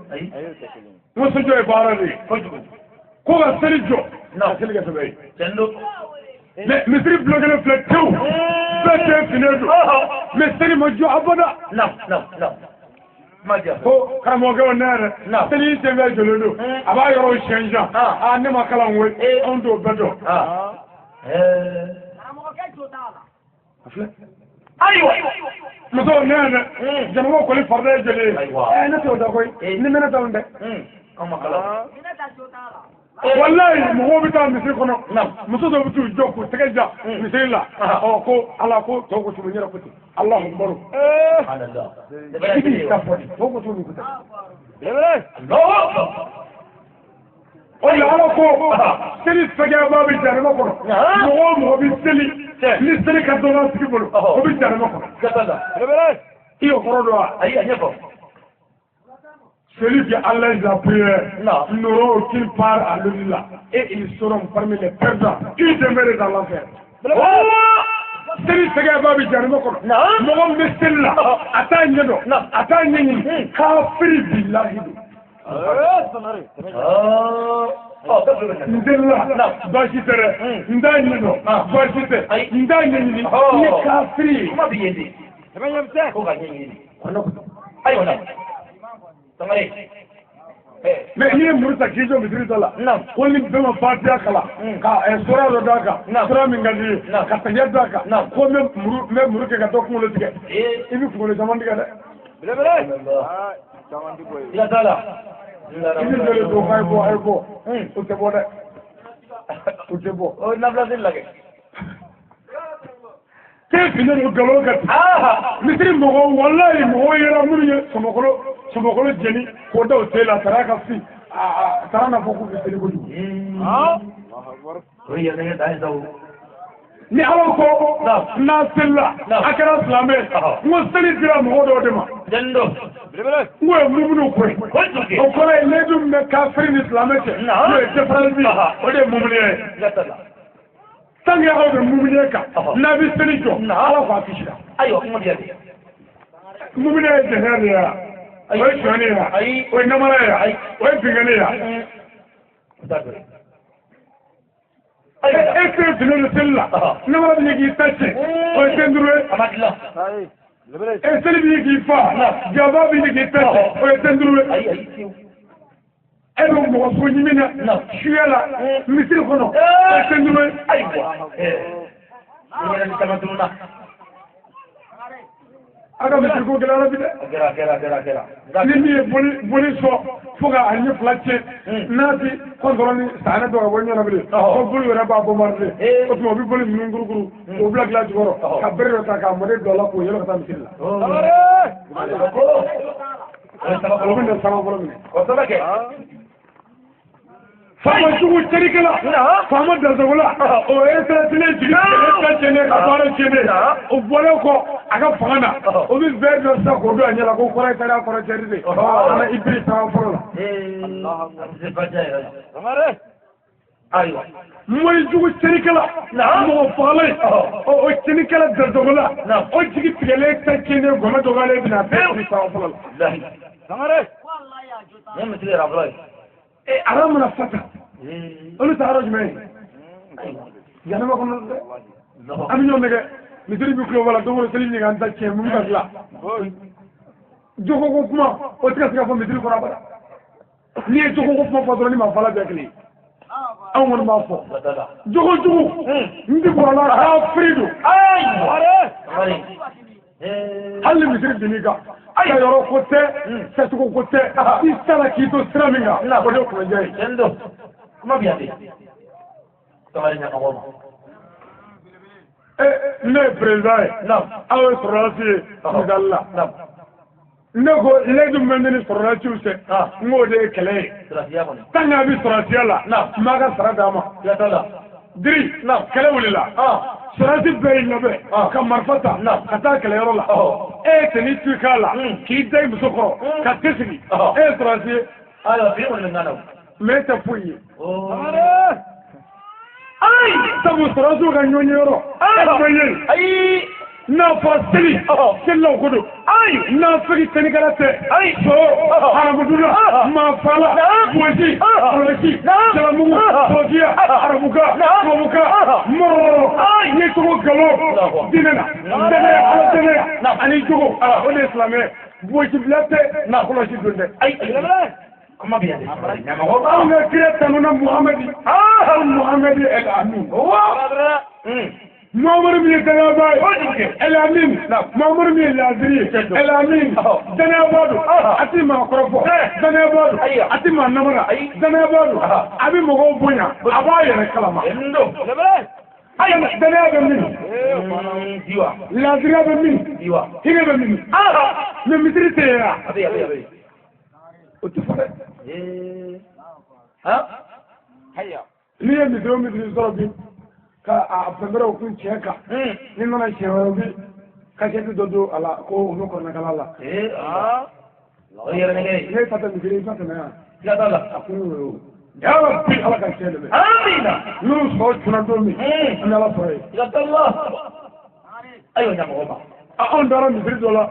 mo so jo e bara ni ko ga selijo na selijo sebe Misiri bloqué le fléau, bête finito. Misiri mojo abada. Non. Madia. Oh, karamɔgɔ o nɛrɛ. Seli tɛ bɛ joli don. A b'a yɔrɔ changeant. Ne ma kalan we. Anw t'o bɛɛ dɔn. Karamɔgɔkɛ jo t'a la. A filɛ. Ayiwa. Muso nɛrɛ. Jamana kɔni farida ye joli ye. Ayiwa. Ne t'o da koyi. Ni mɛnɛ t'anw dɛ. Anw ma kalan. Wallahi mɔgɔw bɛ taa misiri kɔnɔ muso dɔw bɛ t'u jɔ k'u tɛgɛ ja misiri la ko ala ko tɔw ko cogo ɲɛna ko ten Allahu akbar i b'i ta fɔ de tɔw ko cogo min ko ten o la ala ko seli fɛgɛyaba bɛ jarama kɔnɔ mɔgɔ o mɔgɔ bɛ seli ni seli ka dɔn sigi bolo o bɛ jarama kɔnɔ i y'o kɔrɔ dɔn wa ayi a ɲɛfɔ celui qui allège la prière n'aura aucune part à l'au-delà et ils seront parmi les perdants qui demeurent dans l'enfer. Seli sɛgɛ b'a bɛ jarima kɔnɔ mɔgɔ min bɛ seli la a t'a ɲɛ dɔn a t'a ɲɛ ɲini kafiri billahi don. N delila baasi tɛ dɛ n t'a ɲɛ dɔn baasi tɛ n t'a ɲɛ ɲini n ye kafiri ye. Kuma bɛ yen de. Ko ka ɲɛ ɲini. Ayiwa. Mais il est mort à qui je me dis là. On lui donne partir kala. Ka sora do daka. Sora mingadi. Ka tanya daka. Ko même muru ke ka to ko le tige. Ibi ko le zaman diga de. Bele. Zaman digo. Ya dala. Ibi le do fay bo ay bo. O te bo de. O te bo. O na brazil lage. Ke fini mo galo gat. Misiri mo wallahi mo yera mun ye somokolo jeni ko daw tela taraka fi tarana fo ko fi ko du o ye ne da daw ni ala ko na sella akara islamé mo seli dira mo do de ma dendo mo mumunu ko ko la le dum me kafir islamé te no e defal o de mumune tangi o de mumune ka na bi seli jo ala ko afishira ayo mo dia mumune de heriya oye sɔɔni ya oye namara ya oye bingani ya e kiri fini ni seli la namara bi k'i ta cɛ oye tenduru ye e seli bi k'i fa jaba bi k'i ta cɛ oye tenduru ye e bɛ mɔgɔ so ɲimi na suya la misiri kɔnɔ oye tenduru ye aga misiri ko gɛlɛyara bi dɛ ni min ye boli sɔ fo ka a ɲɛ fila tiɲɛ n'a ti kɔntɔrɔ ni sanɛ dɔ ka bɔ ɲɔgɔn na bilen ko boli yɛrɛ b'a bɔ maride o tuma o bɛ boli ninnu kurukuru k'o bila gila jukɔrɔ ka bere dɔ ta k'a mɔden dɔ la k'o yɛlɛ ka taa misiri la o bɛ na sama fɔlɔ minɛ Fama jugu terikɛla faama dasagola o ye siratilen jigi ka cɛnɛ ka baara cɛnɛ o bɔlen kɔ a ka fanga na o bɛ fɛn dɔ sa k'o don a ɲɛla ko kɔrɔtɛra kɔrɔtɛri de ana Ibiri sama fɔlɔ la ayiwa mɔni jugu terikɛla mɔgɔ fagalen o terikɛla dasagola o jigi tigɛlen ka cɛnɛ gɔnɔ dɔgɔyalen bɛna bɛɛ Ibiri sama fɔlɔ la ala mana fata olu taara jumɛn yanama kɔnɔ an bɛ ɲɔgɔn nɛgɛ misiri bɛ kulo wala dɔwɛrɛ seli ɲininka an ta tiɲɛ mun ka dilan jogo ko kuma o tɛ ka se ka fɔ misiri kɔnɔ abada n'i ye jogo ko kuma fɔ dɔrɔn ni ma fala bɛɛ kelen anw kɔni b'a fɔ jogo jugu n ti bɔra la k'a firi don hali misiri binni kan ka yɔrɔ ko tɛ kɛcogo ko tɛ i sara k'i to sira min kan o de kunajɛ ye kuma bi yan de ne ye président ye aw ye sɔrɔdasi ye Sénégal la ne ko leju min bɛ ni sɔrɔdasiw cɛ n k'o de ye kɛlɛ ye tant que a bɛ sɔrɔdasiya la n b'a ka sara d'a ma diri kɛlɛ wulila sɔrɔdasi bɛɛ y'i labɛn ka marifa ta ka taa kɛlɛyɔrɔ la e ye tenue tu k'a la k'i da i muso kɔrɔ ka te sigi e ye sɔrɔdasi ye mais e tɛ foyi ye sabu sɔrɔdasiw ka ɲɔgɔn ye yɔrɔ e ma ye n'a fɔra seli selilaw ko don n'a fɛki selikɛla tɛ so arabudula maafala boisi kɔlɔsi jalamugu sɔsiya arabuka tubabuka mɔrɔ ye cogo galo dinɛ na dɛnɛya ala dɛnɛya ani jogo o de ye silamɛ boisi bila tɛ kɔlɔsi don dɛ kuma bɛ yan anw ka kira tanuna Muhamadi Muhamadi el Amin Muhammadu min ye danaba ye El Amin Muhammadu min ye laaziri ye El Amin danaba don a ti maa kɔrɔfɔ danaba don a ti maa namara danaba don a bɛ mɔgɔw bonya a b'a yɛrɛ kalama danaya bɛ min laaziriya bɛ min hinɛ bɛ min mais misiri tɛ yen wa o tɛ fɔ dɛ n'i ye misiri o misiri sɔrɔ bi ka a fɛnbɛrɛw kun cɛ kan ni nana siɲɛ wɛrɛ bi kasɛti dɔ don a la ko olu kɔnɔnakala la ne ta tɛ misiri i ta tɛmɛ yan a kun y'o ye yala bi ala ka tiɲɛ dɛmɛ n'u sɔrɔ cunna don min an bɛ ala sɔrɔ ye anw taara misiri dɔ la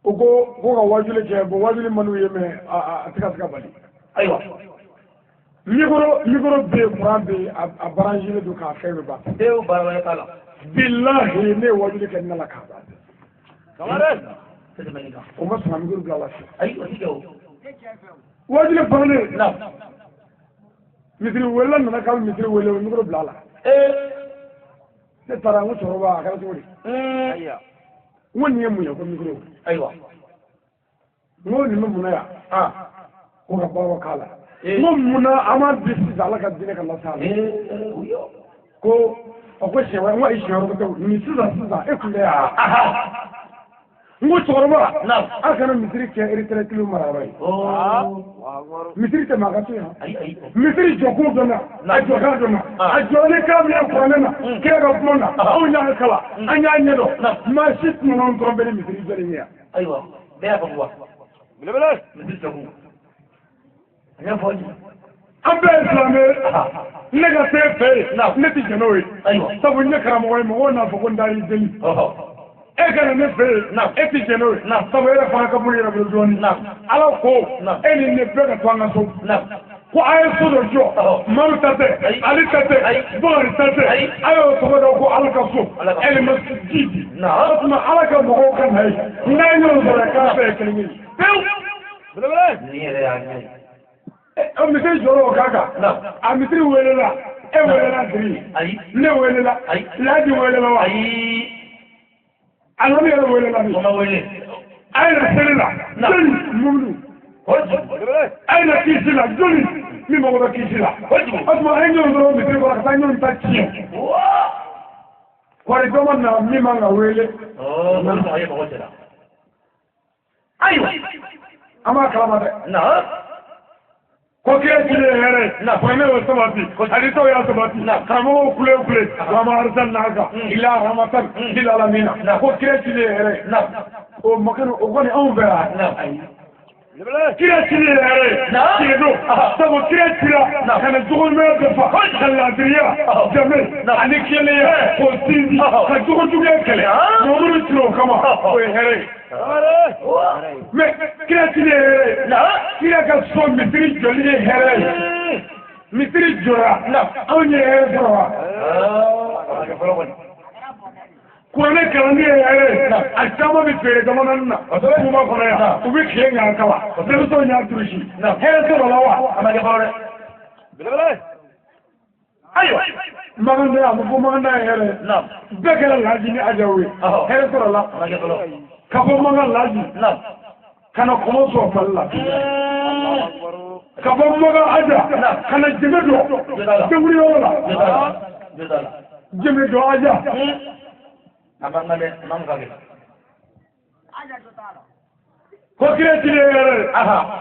o ko ka wajuli kɛ bon wajuli man d'u ye mais a tɛ ka se ka bali ayiwa micro bɛ yen kuran bɛ yen a branché don k'a fɛn bɛɛ ban e baara wɛrɛ t'a la bilahi ne ye wajuli kɛ ne la k'a ban o ma sɔn ka micro bila la fiyewu wajuli bannen misiri welela nana k'a bɛ misiri wele o micro bila la ne taara n ko cɛkɔrɔba a kɛra cogo di n ko nin ye mun ye ko micro ayiwa n ko nin bɛ mun na yan ko ka baara k'a la n ko munna an ma bi sisan ala ka diinɛ ka lase a la ko o ko siɲɛ wɛrɛ n ko ayi siɲɛ wɛrɛ tɛ nin sisan e kun tɛ yan n ko cɛkɔrɔba an kana misiri kɛ retraitiw marayɔrɔ ye misiri tɛ maa ka to yan misiri jɔkun dɔnna a jɔkan dɔnna a jɔlen kan min ye kuranɛ na kira ka kuma na anw y'a kala an y'a ɲɛdɔn maa si tun dɔrɔn bɛ ni misiri jɔlen ye yan ayiwa bɛɛ y'a faamu wa belebele misiri jɔkun an bɛɛ ye silamɛ ne ka se fɛ yen ne tɛ jɛn n'o ye sabu n ye karamɔgɔ ye mɔgɔw n'a fɔ ko n taara i deli e ka na ne fɛ yen e tɛ jɛn n'o ye sabu e yɛrɛ fana ka bɔ yɛrɛ bolo dɔɔnin ala ko e ni ne bɛɛ ka to an ka so ko a ye so dɔ jɔ madu ta tɛ ali ta tɛ bakari ta tɛ a y'o tɔgɔ dɔn ko ala ka so ɛlimasi di o tuma ala ka mɔgɔw ka na ye n'a ye ɲɔgɔn sɔrɔ k'a bɛɛ ye kelen ye pewu ni yɛrɛ y'a ɲɛ ye misiri jɔrɔ o k'a kan a misiri welela e welela diri ne welela laji welela wa alamami yɛrɛ welela ni a ye na seli la joli mumudu a ye na kisi la joli min mago bɛ kisi la o tuma a ye ɲɔgɔn sɔrɔ misiri kɔnɔ ka taa ɲɔgɔn ta tiɲɛ kɔri dɔgɔ na min man ka wele ayiwa an b'a kalama dɛ ko kira kile here na fane wa sabati hadi to ya sabati kamo kule wa ma arsalnaka illa rahmatan lil alamin ko kira kile here na o makano o goni on vera na kira kile here na kido sabo kira kira kana dugul me da fa kala diriya jamil ani kile ko tindi ka dugul duge kale no muru tro kama ko here mais kira kile here na kira ka so mitri joli here mitri jora na on ye fara kone kalani here akama bi fere kama nanna kuma kona ya ubi kenga kawa de so nya turushi na here so lawa ama ke fara bele ayo maganda ya mo maganda here na begala laji ni ajawi here so la ama ke fara kabo maganda laji na kana komo so falla kabo maganda aja kana jimedo dewri yola jimedo aja abangale mangale ko kiretile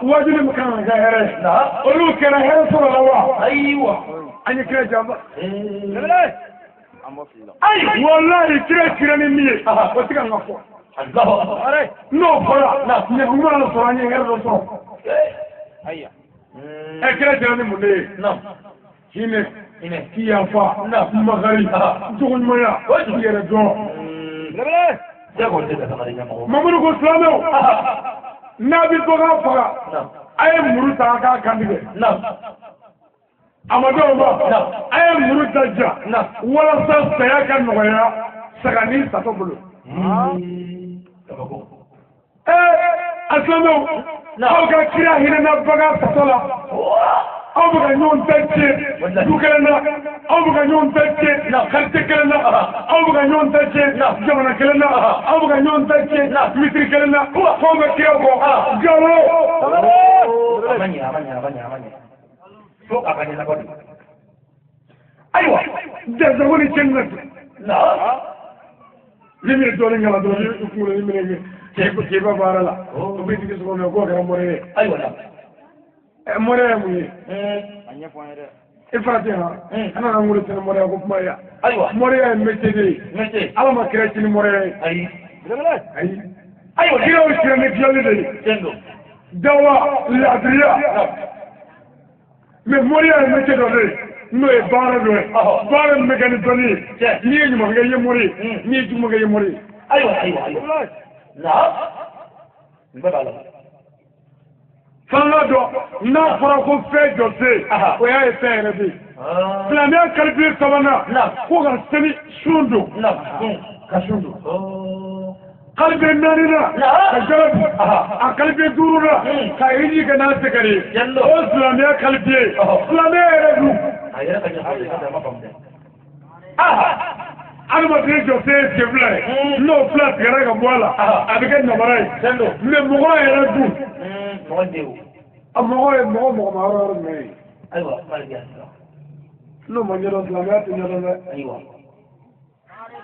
wajile mukana ga here na olu kera here so lawa aywa ani kire jamba ay wallahi kire ni miye ko tiga ngafo Allah are no fara na ne bumana so ani here so ayya kire ni munde na hine kiyafa na magari tugun moya yere do mamuru ko slamo nabi boga faga ay muruta ka kandige amado ba ay muruta ja wala sa saya kan noya sagani sato bulu aslamo aw ka kira hina na boga satola aw buga ñoon tacce dukelena aw buga ñoon tacce xalte kelena aw buga ñoon tacce jamana kelena aw buga ñoon tacce mitri kelena ko ga kiyo ko galo amanya so abanya na bodi aywa da woni cenna na limi do ngala do ko limi ke ba barala o bi digi so ko ga more aywa more mu anya poere ifatiha ana na ngure tene more ko kuma ya aywa more ya mete ala ma kreti ni more ay aywa kiro kiro ne kiyale de tendo dawa l'adria mais more ya mete do de no e bara do bara me gani doni ni ni mo ngaye more ni ju mo ngaye more aywa na mbala Fanga na fara ko fe jose o ya e fe re bi flamia kalbi sabana ko ga sani shundo ka shundo kalbi nanina ka jarab a kalbi duruna ka yiji ga na te kare o flamia kalbi flamia re du ayira ka jose ma pamde alma de jose kebla no flat gara ga bola abike na marai me mo ga re du موديو أمو مارور مي أيوة مالك نو مجرد لغات نجرد أيوة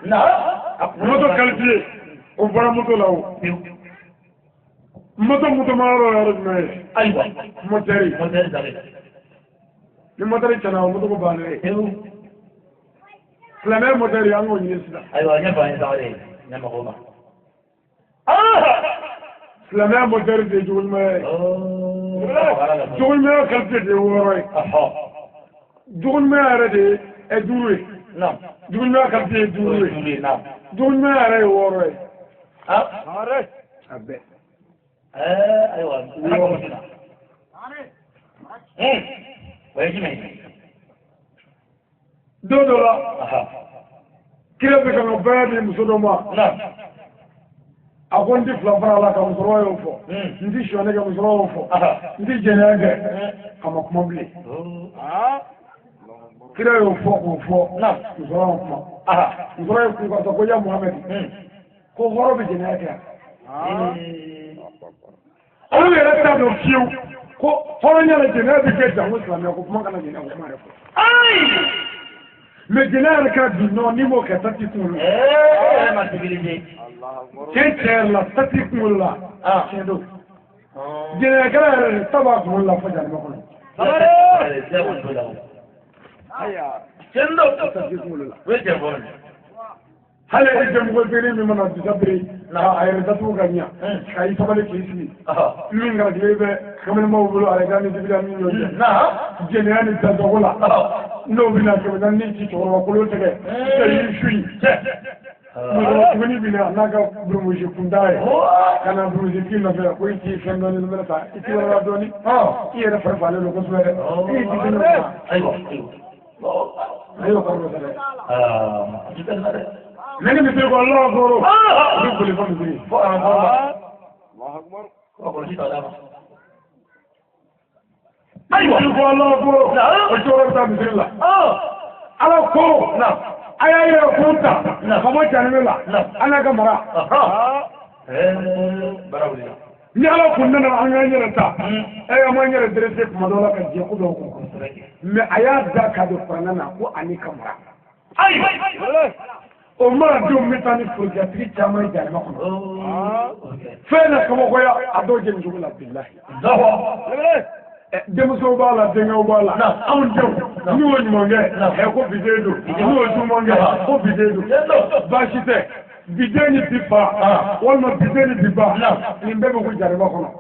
لا موتو كالبي وبرا موتو لاو موتو مارور مي أيوة موتري داري لموتري تناو موتو كبالي فلامي موتري أنو ينسلا أيوة نبا داري نما هما فلما مدرس يقول ما يقول ما كلبي ده وراي يقول ما أرده أدوري نعم يقول ما كلبي أدوري نعم يقول ما أرده وراي أرده أبى أيوة ويجي مني دولا كيف بكم بادي مسلما نعم akondi flafara la ka musoro yo fo ndi shone ga musoro yo fo ndi jenage kama kumabli kira yo fo na musoro musoro yo ko ya Muhammad ko horo bi jenage awu ya ta do fiu ko horo nyala jenage ke da muslim ko kuma kana jenage ko mare ko ai me jenage ka di no ni mo ka tati kun ma sibilije كيف لا تترك ولا شنو جنا كلا تبع ولا فجر ما كنا hali jambo bere mi mana disabri na ayre datu ganya kai sabale kisi min ga gebe kamel mo bulo ala gani dibila min yo na jenani da dogola no bina ke nan ni ci to ko lo tege sai shui mo ni bina naga brumu je kundaye kana brumu je kinno be ko ci fendo ni mera ta ci wala doni iere fa fale lo ko suere ayo ko ro sare nani mi ko Allah goro ko le fam bi fo an ko Allah akbar ko ci ta dama ayo ko Allah goro o to ta bismillah ala ko na aya ko ta ko mo janela ana ga mara barawli ni ala kunna na an yanyara ta ma nyara direte ko dola ka je ko do ko me aya da ka do fanana ko ani kamara ayo o ma do metani projectri chama ida ma ko fena kamo ko ya adoje njugula billahi dem so bala denga bala awon dem ni woni monge e ko bidedo ni woni monge ko bidedo bashite bideni bifa wala bideni bifa ni mbebe ko jare ma ko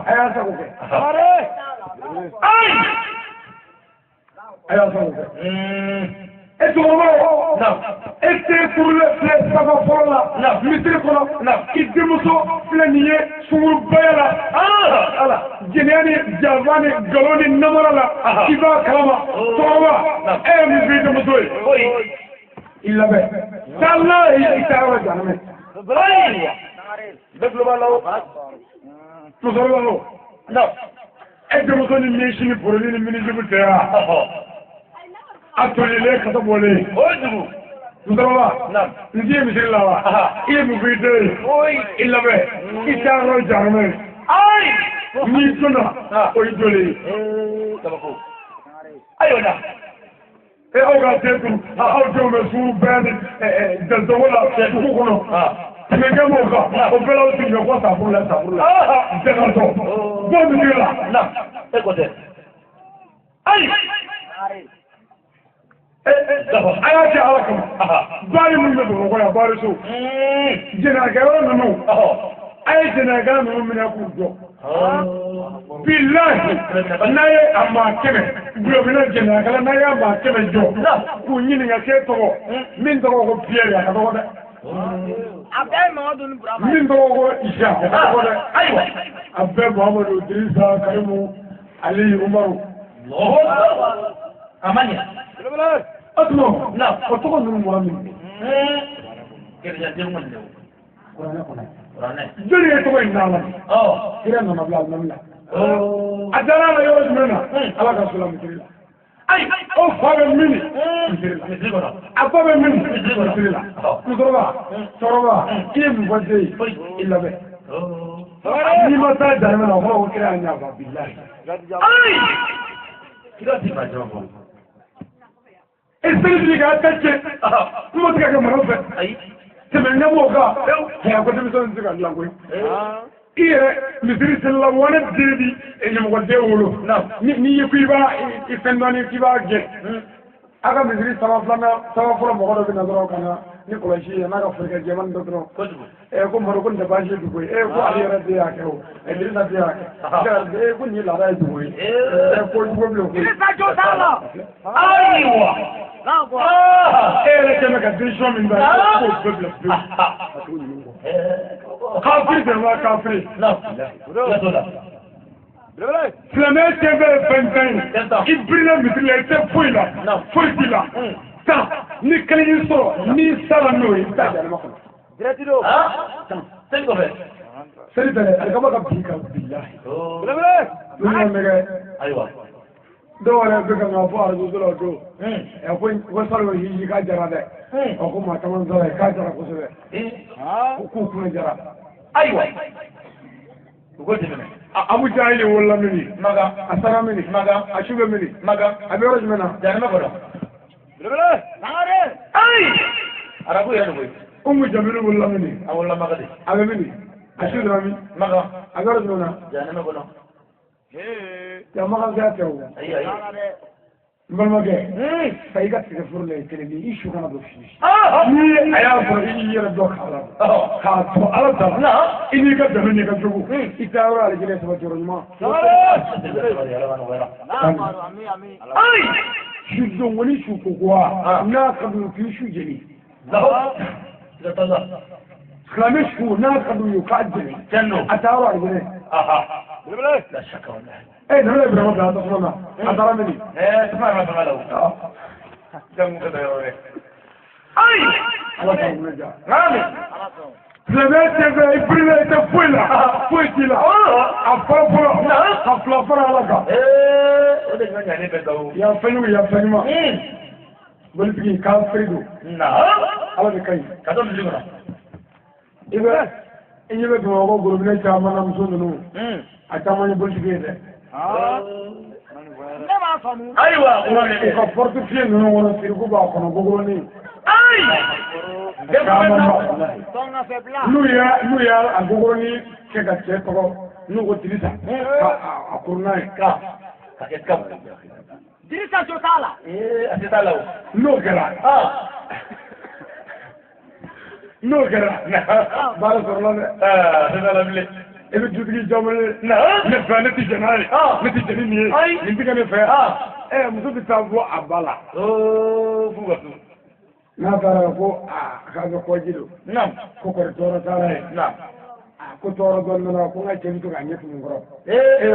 aya sa ko ke aya sa ko et tout non et pour le ça va pour là ministre pour là qui démoso planier sur bayala ala jenani javani galoni namara qui va kalama towa mi vite moso il l'avait ça là il t'avait jamais le global là nous allons non et démoso ni machine pour ni ministre pour terre atolile kata bole ojubu ndoroba ndiye misila wa iye mufide illa be itaro jarme ai ni tuna oidole tabako ayona e oga tetu auto mesu ben dalto wala ku kono tege mo ka o bela o tinyo ko sabula dekanto bo misila na e kote ai ayati alakum bari mun be ko ya bari so jina ga wala no ay jina ga mun mina ku do billahi naye amma kebe bulo mina jina ga naye amma kebe do ku nyini nga ke to min to ko pierre ya ko da abay modun brama min to ko isha ko da aywa abay muhammadu idrisa karimu ali umaru amanya atmo na otoko nuru muamini kira jamu ndio Qur'an jori to inala kira na mabla namla adara na yo jumena ala ka sulamu kira ay o fabe mini ababe mini kira toroba kire mu bade illa be ni mata dama na ho kira nya ba billahi ay kira ti ba jobo esprit ga tacce mo tiga ga mo fe ay temenga mo ga ya ko temi son tiga langoy iye misiri sella wona debi e nyam ko dewolo ni yekuiba e fendoni kiba ge aga misiri sama fula mo ko do na do kana ni ko shi na ga furga je man do no e ko mo ko nda baje du boy e ko ali rabbi ya ko e dir na biya ga e ko ni la ra du boy e ko du boy ko ni sa jo sala aiwa na ko e le ke ka vision min ba ko do kafiri de ma kafiri na Flamel TV 25 Ibrina Mitile te fuila fuila ta ni kali so ni sala no ita diretiro tengo fe seri tele alkama ka bika billahi dunya mege aywa do wala be ka ma bo arzu do do e ko sala yi ka jara de o ko ma taman zara ka jara ko se ko ko jara aywa ko tebe abu jahili wala mini maga asara mini maga ashuga mini maga abero jmena janama ko Bele ngare ai arabu ya no umu jamilu wala mini awala maga de abe mini ashuga mini maga abero jmena janama ko ya maka ga ta wo malmage sai ga ta furle tele ni ishu kana do shi ni aya ko ni yara do khala ka to ala ta na ini ga da ni ga jogu ita wala le gele sama joro ma ai shi do wani shu ko kwa na ka du fi shu jeni da ta da خامش هو ناقد يقدم جنو اتاوا عليه لا شك والله ايه لا ابراهيم هذا تصلنا هذا مني اسمع ما تمالو جنو كده يا اي الله يرجع رامي لمات بريله فولا فوتيلا افافرا افافرا لك وده كان يعني بدو يا فنيما بلبي كافريدو نعم الله كاي كدو ليغنا ibe ibe to ko groupe ne chama na muso nunu atama ni bolti gede aiwa urane ko portefeuille nunu wona sirgu ba kono gogo ni ai nu ya agogo ni ke ga che ko nu ko tilisa akurna ka ka tilisa jotala atala no gara no gara bara sorlane dala bile ebe judigi jamale ne fa ne ti janari ne ti jani ni ni ti kana fa muso bi tabu abala fuga tu na bara ko ka ga ko jido nam ko ko tora tara nam ko tora don na ko ngai jeni to ga nyetu ngoro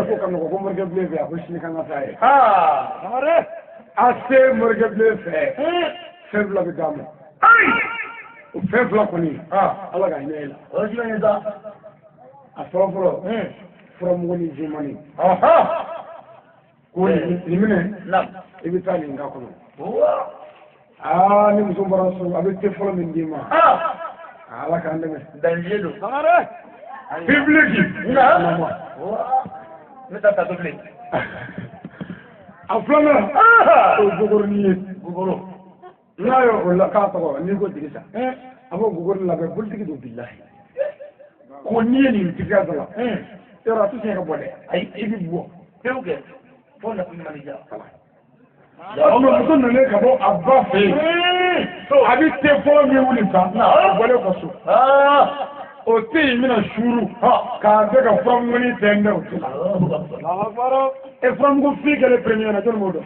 ko kan ko morge bile ya ko shini kan fa amare asse morge bile fe febla bi damu ai o febla koni ala ga nyela o jini da afro from woni jimani ko ni mine nam ibitani ngakono ni muso bara so abete folo min dima ala ka ndeme danjedo samare bibliki na meta ta doble aflana o gogoro ni gogoro nayo wala ka to ni ko digisa abo gogoro la be bultiki do billahi ko ni ni tiga dala era tu se ka bole ay ibi bo tewge bona ko manija ọmọ muso nane ka bọ abba fẹ a bi te fọlọ mi wuli ta wale ko so o te yi mina suru k'a bẹ ka fura muni tẹ n bẹ o ti la e fura mugu fi kẹlẹ premier na jọni m'o dɔn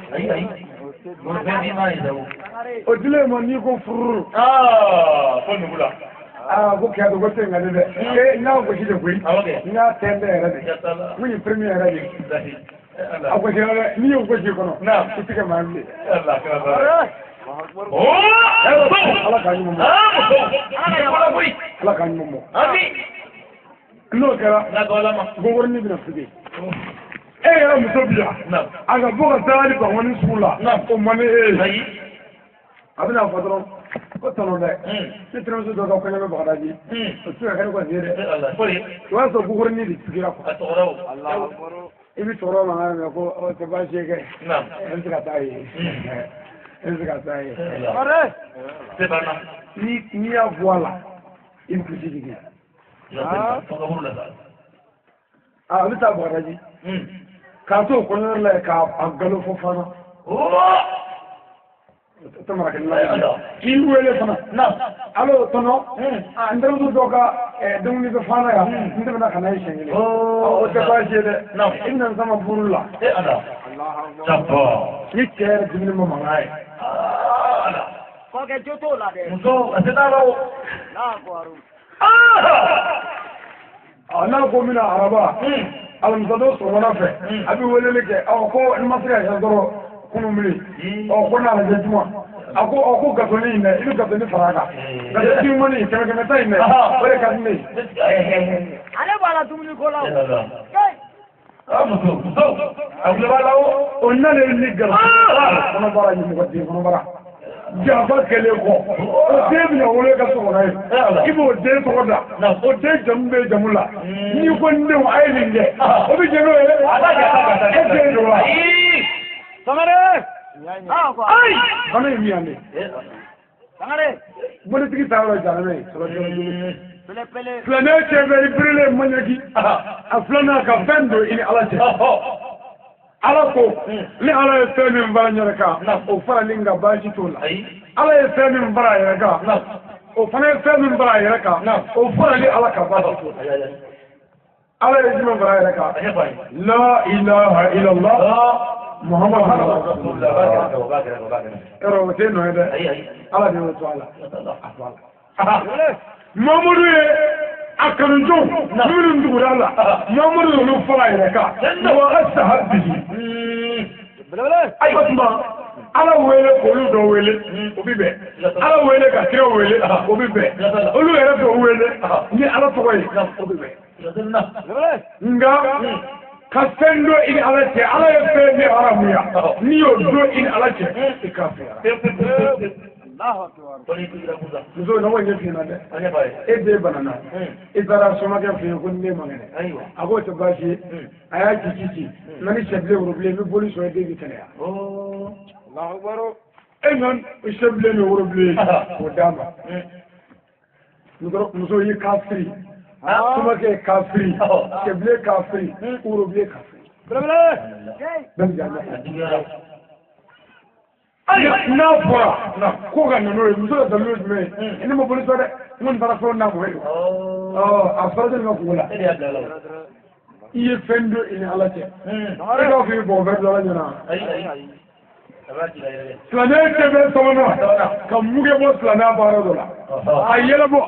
o dile ma n'i ko furu fo nugu la ko kɛ ko te n ka de dɛ n y'a gosi de koyi n y'a tɛ n bɛ yɛrɛ de mun ye premier yɛrɛ de ako jere ni yo ko jikono na titika mandi Allah ka Allah ka ni mo Allah ka ni mo abi no kara na gola ma gogor ni bina fuge ya musobia na aga boga tali ko woni sula na ko mane abina fadro ko tono de ni tro so do ko ne ba daji to su ka ko jere Allah fori wa so gogor ni di fuge ko Allah akbar ibi toro ma na ko o te ba shege na en ka tai are te bana ni ya voila in ku jigi na ko ko la ni ta bo raji ka to ko la ka agalo fo fana tamara kan la ki wele fana na alo tono andam du doka dum ni fana ya ndem na kana shenge o te ba shede na inna sama burulla ala allah jabba ni tere dum ni mo mangai ala ko ke joto la de muso ateta lo na ko aru ana ko mina araba alam zado so wana fe abi wele ke ko en masra ya doro kunu mili ko na la juma ako gatoni ne ilu gatoni faraga gatoni moni keme tai ne ore kadni ale bala tumni ko la muso abule bala onna le ni gar kono bara ni ko di kono bara jaba kele ko o debi na wole ka so na ibo de so da na o de jambe jamula ni ko nde o ay linge o bi jeno ele ala ga samare ai bana mi ande samare bole tiki tawla jana me so jana filanan cɛ bɛ ibirile maɲaki a filanan ka fɛn don i ni ala cɛ ala ko ni ala ye fɛn min fara ɲɛrɛ kan o farali nka baasi t'o la ala ye fɛn min fara a yɛrɛ kan o fana ye fɛn min fara a yɛrɛ kan o farali ala ka baasi t'o la ala ye jumɛn fara a yɛrɛ kan la ilaha illallah muhammadu rasulullah yɔrɔ o tɛ nɔ ye dɛ ala de y'o to a la mamadu ye a kanujo minnu dugura la mamadu y'olu fara a yɛrɛ kan wa asahabihi ayiwa tuma ala wele k'olu dɔ wele o bi bɛn ala wele ka kira wele o bi bɛn olu yɛrɛ dɔ wele ni ala tɔgɔ ye o bi bɛn nka ka fɛn dɔ i ni ala cɛ ala ye fɛn ni arabuya n'i y'o dɔn i ni ala cɛ i k'a fɛ muso na wani fi na dɛ e den banana i taara somakɛ fɛ yen ko ne ma kɛnɛ a k'o tɛ baasi ye a y'a ci ci na ni sɛbilen worobilen n bɛ boli sɔrɔ e den bi kɛnɛya e nɔ sɛbilen ni worobilen k'o d'a ma muso y'i k'a firi somakɛ ye k'a firi sɛbilen k'a firi worobilen k'a firi bɛɛ bi jan n'a fɔra ko ka nano ye muso ka dalilu jumɛn ye ne ma boli sɔ dɛ n kɔni taara fɔlɔ n'a mɔgɔ ye a fara ma kungo la i ye fɛn don i ni ala cɛ e k'a fɔ i bɔ fɛn dɔ la ɲɛna silamɛ cɛ bɛ sabanan ka muge bɔ silamɛ baara dɔ la a yɛlɛbɔ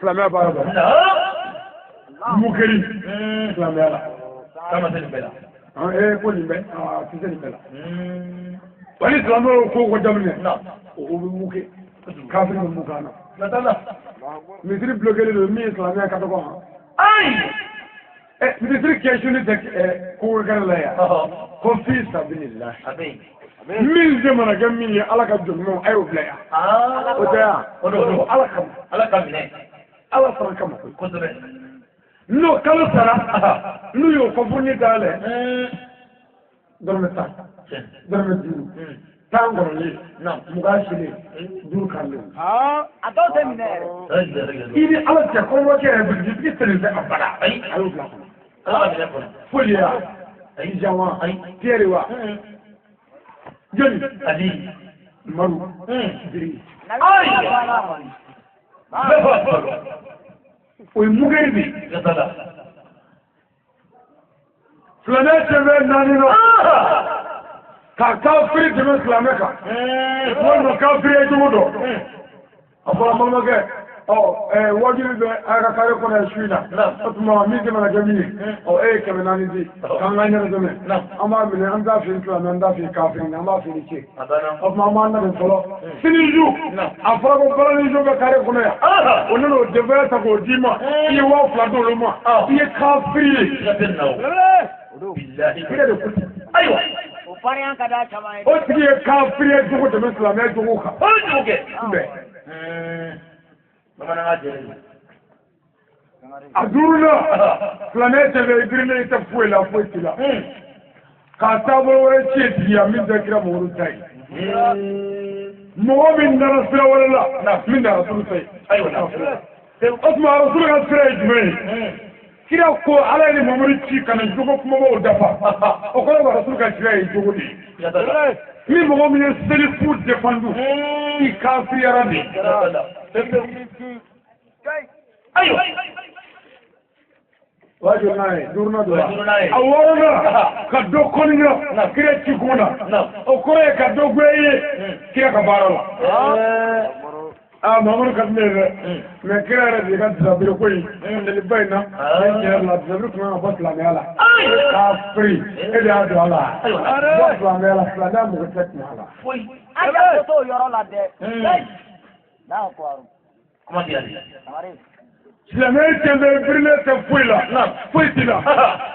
silamɛ baara dɔ la mugeri silamɛya la ko nin bɛ ti se nin bɛɛ la wani silamɛ ko ko daminɛ o bɛ muke kafiri bɛ muka na misiri bulokɛlen don min ye silamɛya ka dɔgɔ ma minisiri kɛsuni tɛ ko wɛrɛ la yan ko fi sabilillah min se mana kɛ min ye ala ka jɔnɲɔgɔn a y'o bila yan o tɛ yan ala kama ala fana kama koyi n'o kalo sara n'u y'o fɔ fo ne da lɛ dɔrɔmɛ tan dɔrɔmɛ duuru tan kɔrɔlen mugan selen duuru karilen a dɔw tɛ minɛ yɛrɛ i ni ala cɛ kɔrɔbɔkɛ yɛrɛ bilisi tɛnɛ tɛ a bala a y'o bila kɔnɔ foyi ya jawa tiyɛri wa joli maru jiri o ye mugeri de filanan cɛ bɛ naani na ka kafiri tɛmɛ silamɛ kan walima kafiri ye cogo dɔ a fɔra balimakɛ wajibi bɛ a ka kare kɔnɔ ye su in na o tuma min tɛ mana kɛ min ye e ye 400 di k'an ka ɲɛnɛ dɛmɛ an b'a minɛ an t'a feere silamɛ an t'a feere kafiri an b'a feere cɛ o tuma an b'an labɛn fɔlɔ sini su a fɔra ko balani su bɛ kare kɔnɔ yan o nana o dɛfɛ ta k'o d'i ma i ye 2000 d'olu ma i ye kafiri ye ayiwa o tigi ye kafiri ye jogo tɛmɛ silamɛ jogo kan a duurunan silamɛ cɛ bɛ ibirilen tɛ foyi la foyi ti la k'a taabolo wɛrɛ tiɲɛ tigiya min tɛ kira Mamadu ta ye mɔgɔ min nana sira wɛrɛ la min tɛ Rasulu ta ye o tuma Rasulu ka sira ye jumɛn ye kira ko ala ye ni Mamadu ci ka na jogo kumabaw dafa o kɔrɔ ko Rasulu ka sira ye jogo de ye ni mɔgɔ min ye selifu défendu i kafiriyara de ayiwa wajo n'a ye duruna dɔ la a wɔɔrɔnan ka dɔ kɔniya kira ci kun na o kɔrɔ ye ka dɔ goye ye kira ka baara la Mamadu ka di ne ye dɛ mais kira yɛrɛ de ka disabiri ko in deliba in na ne tiɲɛ la disabiri tun kan ka bɔ silamɛya la k'a firi e de y'a don a la bɔ silamɛya la silamɛya mɔgɔ tɛ tun a la an y'a fɔ t'o yɔrɔ la dɛ n'a ko silamɛ cɛ bɛ birilen tɛ foyi la foyi ti la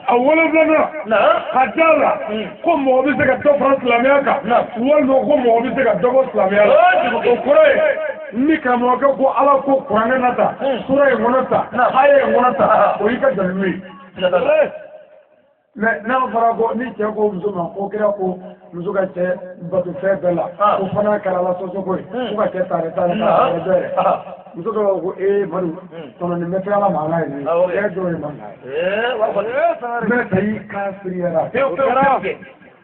a wolonwula ka da la ko mɔgɔ bɛ se ka dɔ fara silamɛya kan walima ko mɔgɔ bɛ se ka dɔ bɔ silamɛya la o kɔrɔ ye ni karamɔgɔkɛ ko ala ko kuranɛ na ta sura ye ŋɔnɔ ta aya ye ŋɔnɔ ta o y'i ka dalilu ye mais n'a fɔra ko ni cɛ ko muso ma ko kira ko muso ka cɛ bato fɛn bɛɛ la ko fana kɛra la sɔsɔko ye ko ka cɛ tare bɛɛ muso dɔ ko Madu tɔnɔ nin bɛ fɛ ala mankan ye nin cɛ dɔw ye mankan ye mɛ ta y'i kan firiyara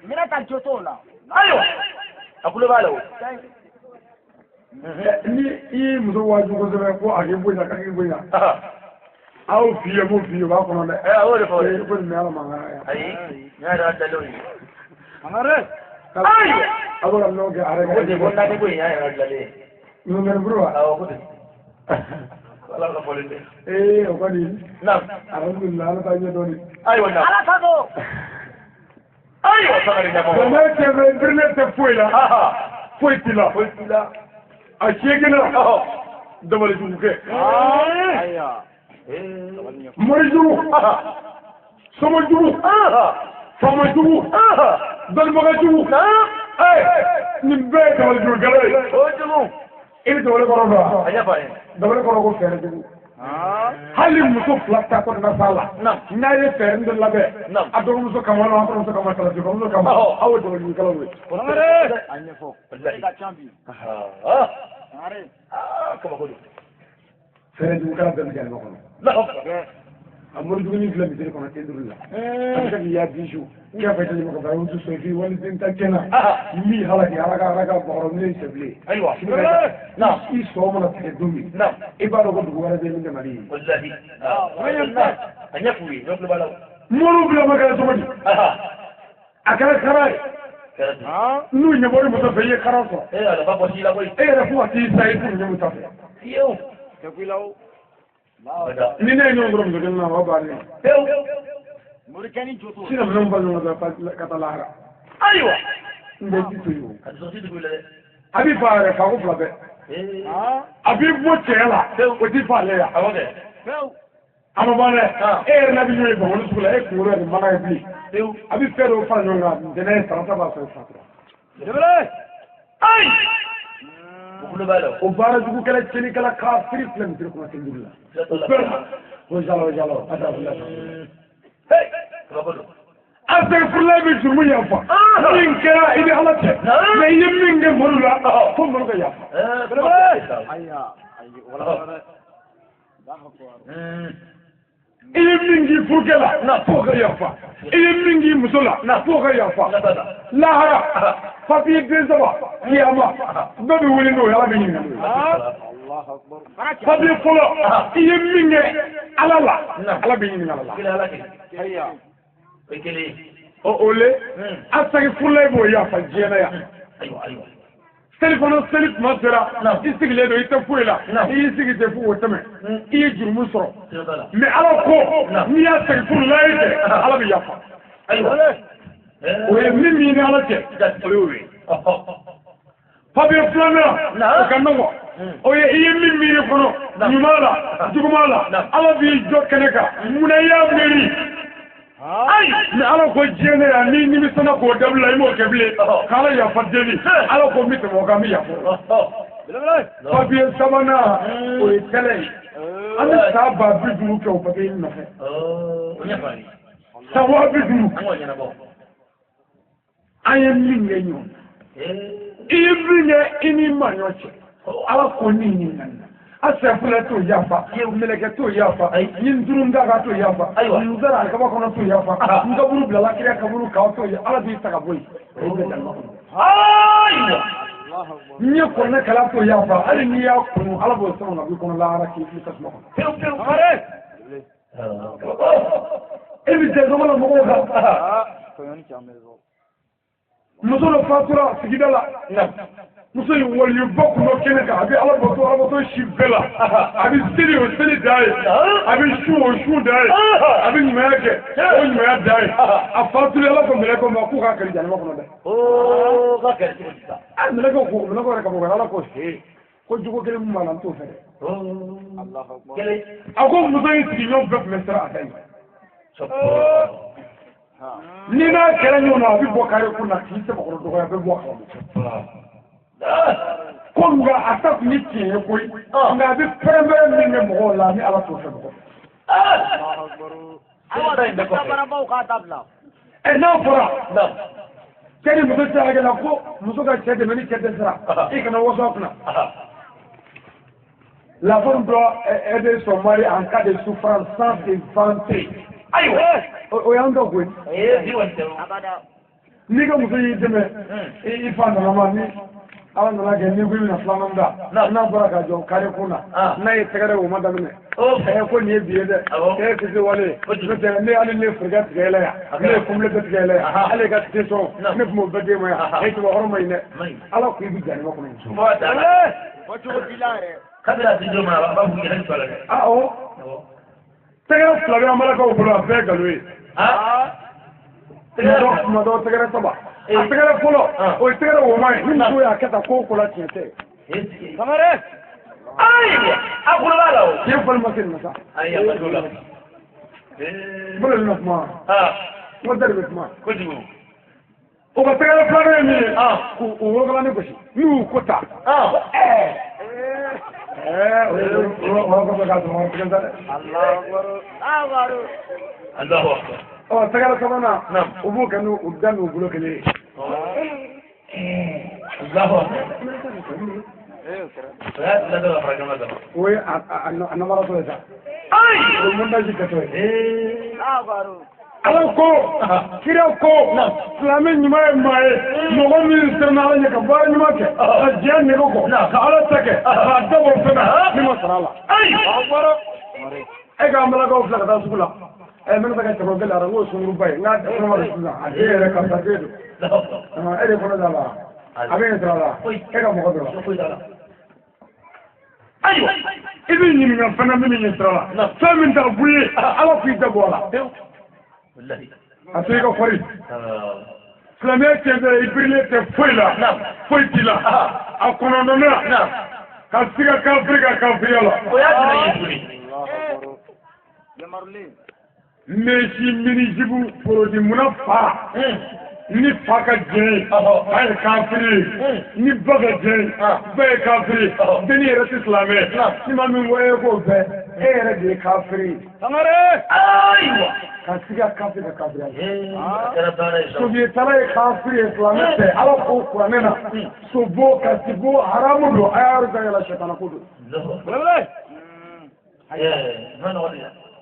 mina ka jo t'o la ayiwa a kulo b'a la o ni i ye muso waaju kosɛbɛ ko a k'i bonya k'a k'i bonya aw f'i ye m'o f'i ye o b'a kɔnɔ dɛ a y'o de fɔ dɛ ko nin bɛ ala mankan ye ayi n y'a yɛrɛ dalen ye angare ayiwa a bɛ ka nɔ kɛ a yɛrɛ ko de ko naani ko in y'a yɛrɛ dalen ye numero buru wa awɔ ko de ala ka fɔlen tɛ o kɔni naam alhamdulilah ala t'a ɲɛ dɔɔni ayiwa naam ala ka do ayiwa sangare ɲɛmɔgɔ Kana cɛ bɛ internet tɛ foyi la foyi t'i la a seginna dabalijugu kɛ morijugu sɔmɔjugu faamajugu dɔnnibagajugu nin bɛɛ ye dabalijugu gɛlɛ ye i bɛ dabali kɔrɔ dɔn wa dabali kɔrɔ ko fɛɛrɛjugu hali muso fila ta kɔnɔna sa la n'a ye fɛɛrɛ dɔ labɛn a dɔgɔmuso kama a dɔgɔmuso kama dɔgɔmuso kama aw ye dabalijugu ye a ɲɛfɔ ka ca bi angare fɛɛrɛjugu kɛra bɛɛ bɛ ɲɔgɔn kɔnɔ a morijugu filɛ misiri kɔnɔ ten duuru la a bɛ kɛ k'i y'a bisu k'a fɛ tɛmɛ ka fara wusu sofi wali den ta kɛnɛ min halaki ala ka bɔrɔ ne ye sɛbilen ayiwa i sɔn mana tigɛ don min i b'a dɔn ko dugu wɛrɛ bɛ min dɛmɛ ye a ɲɛ f'u ye ɲɔ kulo b'a la moriw bila ma kɛra cogo di a kɛra kara ye n'u ɲɛbɔli muso fɛ i ye kara sɔrɔ a nafa bɔ si la koyi e yɛrɛ fo ka t'i sa i k'u ɲɛ muso fɛ fiyewu ni ne ye ɲɔgɔn sɔrɔ muso kelen na o bannen morikɛni jo t'o sinna minɛnw ba ɲɔgɔn fɛ ka taa lahara ayiwa n bɛ ji to yen o a dusukun dugu la dɛ a b'i fa yɛrɛ fa ko fila bɛɛ a b'i bɔ cɛya la o t'i fa ale yan awɔ kɛ a ma ban dɛ e yɛrɛ la bɛ ɲɔgɔn ye bamani sugu la e kunkolo yɛrɛ mana ye bilen a bɛ fɛn dɔw fara ɲɔgɔn kan ntɛnɛn ye sarata b'a sɔrɔ fatura ayi o kulo b'a la o baara jugu kɛla cɛnnikɛla k'a firi filɛ misiri kɔnɔ ten duuru la o jala a da wula an tɛ furula bɛ jurumu yafa min kɛra i bɛ ala cɛ mɛ i ye min kɛ mɔlu la fo mɔlu ka yafa i ye min k'i furukɛ la fo ka yafa i ye min k'i muso la fo ka yafa lahara papiye den saba kiyama bɛɛ bɛ wuli n'o ye ala bɛ ɲininka n'o ye papiye fɔlɔ i ye min kɛ ala la ala bɛ ɲininka ala la o le a sagi furula i b'o yafa diɲɛna yan seli fana seli tuma sera i sigilen don i tɛ foyi la i y'i sigi ten fo o tɛmɛ i ye jurumu sɔrɔ mɛ ala ko n'i y'a sagi furula i fɛ ala bɛ yafa o ye min ni ala cɛ o y'o ye papiye filanan o ka nɔgɔ o ye i ye min miiri kɔnɔ ɲuman la juguman la ala b'i jɔ kɛnɛ kan munna i y'a miiri ayi mɛ ala ko diɲɛ ne yan ni nimisana k'o dabila i m'o kɛ bilen k'ala yafa deli ala ko n bɛ tɛmɛ o kan n bɛ yafa papiye sabanan o ye kɛlɛ ye an bɛ san 50,000 kɛ o papiye in nɔfɛ san 50,000 an ye min kɛ ɲɔgɔn i ye min kɛ i ni maɲɔ cɛ ala ko ni ɲininka a sɛfula t'o yafa mɛlɛkɛ t'o yafa ɲin durundaga t'o yafa nin zara a kaba kɔnɔ t'o yafa n kaburu bilala kira kaburu kan t'o yafa ala b'i ta ka bɔ yen o ye jalima kɔnɔ n ye kɔnɛ kala t'o yafa hali n'i y'a kunu ala b'o sɔrɔ ka b'i kɔnɔ lahara k'i fili tasuma kɔnɔ e bɛ jɛ zɔmɔ la mɔgɔw kan muso dɔ fatura sigida la muso in waliyuba kun dɔ kɛnɛ kan a bɛ alabato si bɛɛ la a bɛ seli o seli da ye a bɛ su o su da ye a bɛ ɲumanya kɛ o ɲumanya da ye a fatura ala ko mɛlɛkɛw ma k'u k'a kɛlɛ janima kɔnɔ dɛ a mɛlɛkɛw yɛrɛ ka bɔ ala ko ko jogo kelen min b'a la n t'o fɛ dɛ a ko muso in sigiɲɔgɔn bɛɛ tun bɛ siran a ta ɲɛ ni n'a kɛra ɲɔgɔn na a bɛ bɔ kare kun na k'i sɛbɛkɔrɔ dɔgɔya a bɛ bɔ a kɔnɔ ko nka a ta kun ye tiɲɛ ye koyi nka a bɛ pɛrɛn-pɛrɛn min kɛ mɔgɔw la ni ala t'o fɛ mɔgɔ n'a fɔra cɛni muso tɛ hakɛ la ko muso ka cɛ dɛmɛ ni cɛ tɛ sira i kana waso a kunna la femme doit aider son mari en cas de souffrance sans se vanter ayiwa o y'an dɔ koyi bi wani tɛ n'i ka muso y'i dɛmɛ i fa nana ma ni ala nana kɛ ni ko i bɛna filanan da n'a bɔra ka jɔ kare kun na n'a ye tɛgɛrɛ o ma daminɛ ko nin ye bi ye dɛ kisi wale ne hali ne furika tigɛ la yan ne ye kumulete tigɛ la yan hali ka tɛ sɔn ne tun b'o bɛɛ d'e ma yan e tun hɔrɔn ma ɲi dɛ ala ko i bɛ janima kɔnɔ kabila ti jɔ ma a b'a fɔ yɛrɛ sɔrɔ dɛ awɔ tɛgɛrɛ fila bɛ an balakaw bolo a bɛɛ ye nkalon ye tuma dɔ tɛgɛrɛ saba a tɛgɛrɛ fɔlɔ o ye tɛgɛrɛ woma ye ni muso y'a kɛ tan ko ko la tiɲɛ tɛ kamare ayiwa a bolo b'a la o tiɲɛ fɔli ma se nin na sa ayi a ma t'o la bolo bɛna kuma n ko da de bɛ kuma kojugu o ka tɛgɛrɛ filanan ye min ye k'u wolokala ni gosi n'u y'u ko ta o kɔfɛ k'a sɔrɔ tigɛ ta dɛ Allahu akbar tɛgɛrɛ sabanan u b'o kɛ n'u da n'u bolo kelen ye Allahu akbar o ye a namaratɔ ye sa o ye montage kɛtɔ ye ala ko kira ko silamɛ ɲuman ye maa ye mɔgɔ min sirana ala ɲɛ ka baara ɲuman kɛ ka diɲɛ nɛgɛ kɔ ka ala ta kɛ k'a dabɔ fɛn na ni ma sara a la e k'an balakaw fila ka taa sugu la n bɛna taa ka cɛkɔrɔba la n k'o sunkuruba ye n k'a kɔnɔma de sisan a den yɛrɛ karisa den don e de kɔnɔ da la a bɛ ɲɛ sira la e ka mɔgɔ dɔ la ayiwa i bɛ ɲininka fɛn na min bɛ ɲɛ sira la fɛn min t'a bu ye ala k'i dabɔ a la a to i ka fɔri silamɛya tiɲɛ tɛ i birilen tɛ foyi la foyi t'i la a kɔnɔntɔnna ka siga kafiri ka kafiriya la mesi minijibu porodi munna fa ni fa ka jɛn a ye kafiri ni ba ka jɛn ba ye kafiri denni yɛrɛ tɛ silamɛ ni ma min ko e k'o bɛɛ e yɛrɛ de ye kafiri ayiwa ka siga kafiri ka kafiriya sobiyetala ye kafiri ye silamɛ tɛ ala k'o kuranɛ na sobo ka sibo haramu don a y'a yɔrɔ da yɛlɛ sɛtana ko don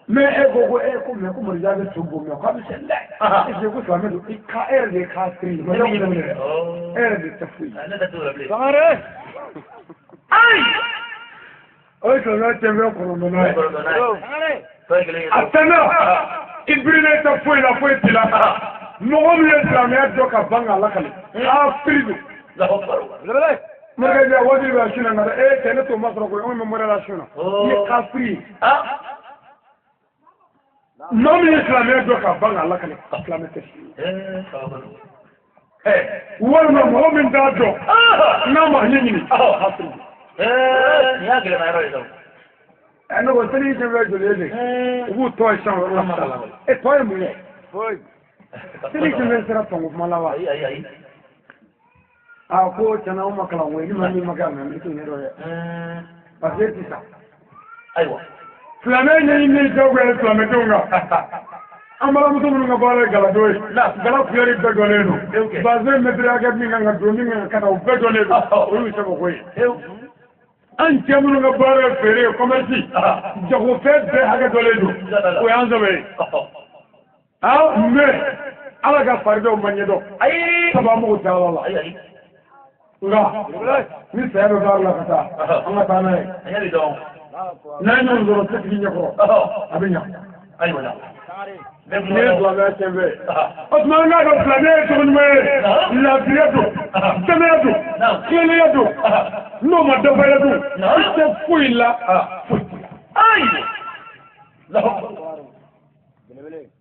mais e ko mais ko mori jabe to bo mais ko bi sen dai e ko silamɛ do i ka er de kafiri ma do er de tafwi sangare ai o ko na tembe ko no no atana ibrile tafwi la fo tila mɔgɔ min ye silamɛya dɔ ka ban ala kale kafiri Mɔgɔ wajibi bɛ suna na e tɛ ne to ma sɔrɔ ko anw bɛ mɔrɛ la suna ni kafiri maa min ye silamɛya dɔ ka ban ala kale silamɛ tɛ walima mɔgɔ min t'a dɔn n'a ma ɲɛɲini kafiri ni y'a gɛlɛma yɔrɔ ye dɛ ne ko seli jɛ bɛ joli ye de u b'u tɔ ye sisan yɔrɔ la e tɔ ye mun ye seli jɛ bɛ sera tɔngo kuma la wa a ko tiɲɛna anw ma kalan koyi ni maa min ma kɛ a mɛ n t'o ɲɛdɔn dɛ parce que sisan ayiwa silamɛ ɲɛɲini jagoya ye silamɛdenw kan an balimamuso minnu ka baara ye galadon ye gala kulɛri bɛɛ dɔnnen don bazɛn mɛtiri hakɛ min kan ka don min kan ka na o bɛɛ dɔnnen don olu ye sɛbɛko ye an cɛ minnu ka baara ye feere ye kɔmɛrisi jagofɛn bɛɛ hakɛ dɔnnen don o y'an sɛbɛ ye mais ala ka faridenw ma ɲɛdɔn sabu an b'o taa la nka ni saya bɛ baara la ka taa an ka taa n'a ye n'an ye ɲɔgɔn sɔrɔ setigi ɲɛkɔrɔ a bɛ ɲa ne ye silamɛya tiɲɛ fɛ o tuma an k'a dɔn silamɛya ye cogo ɲuman ye lafiya don dɛmɛya don tilennenya don n'o ma dafaya don i tɛ foyi la foyi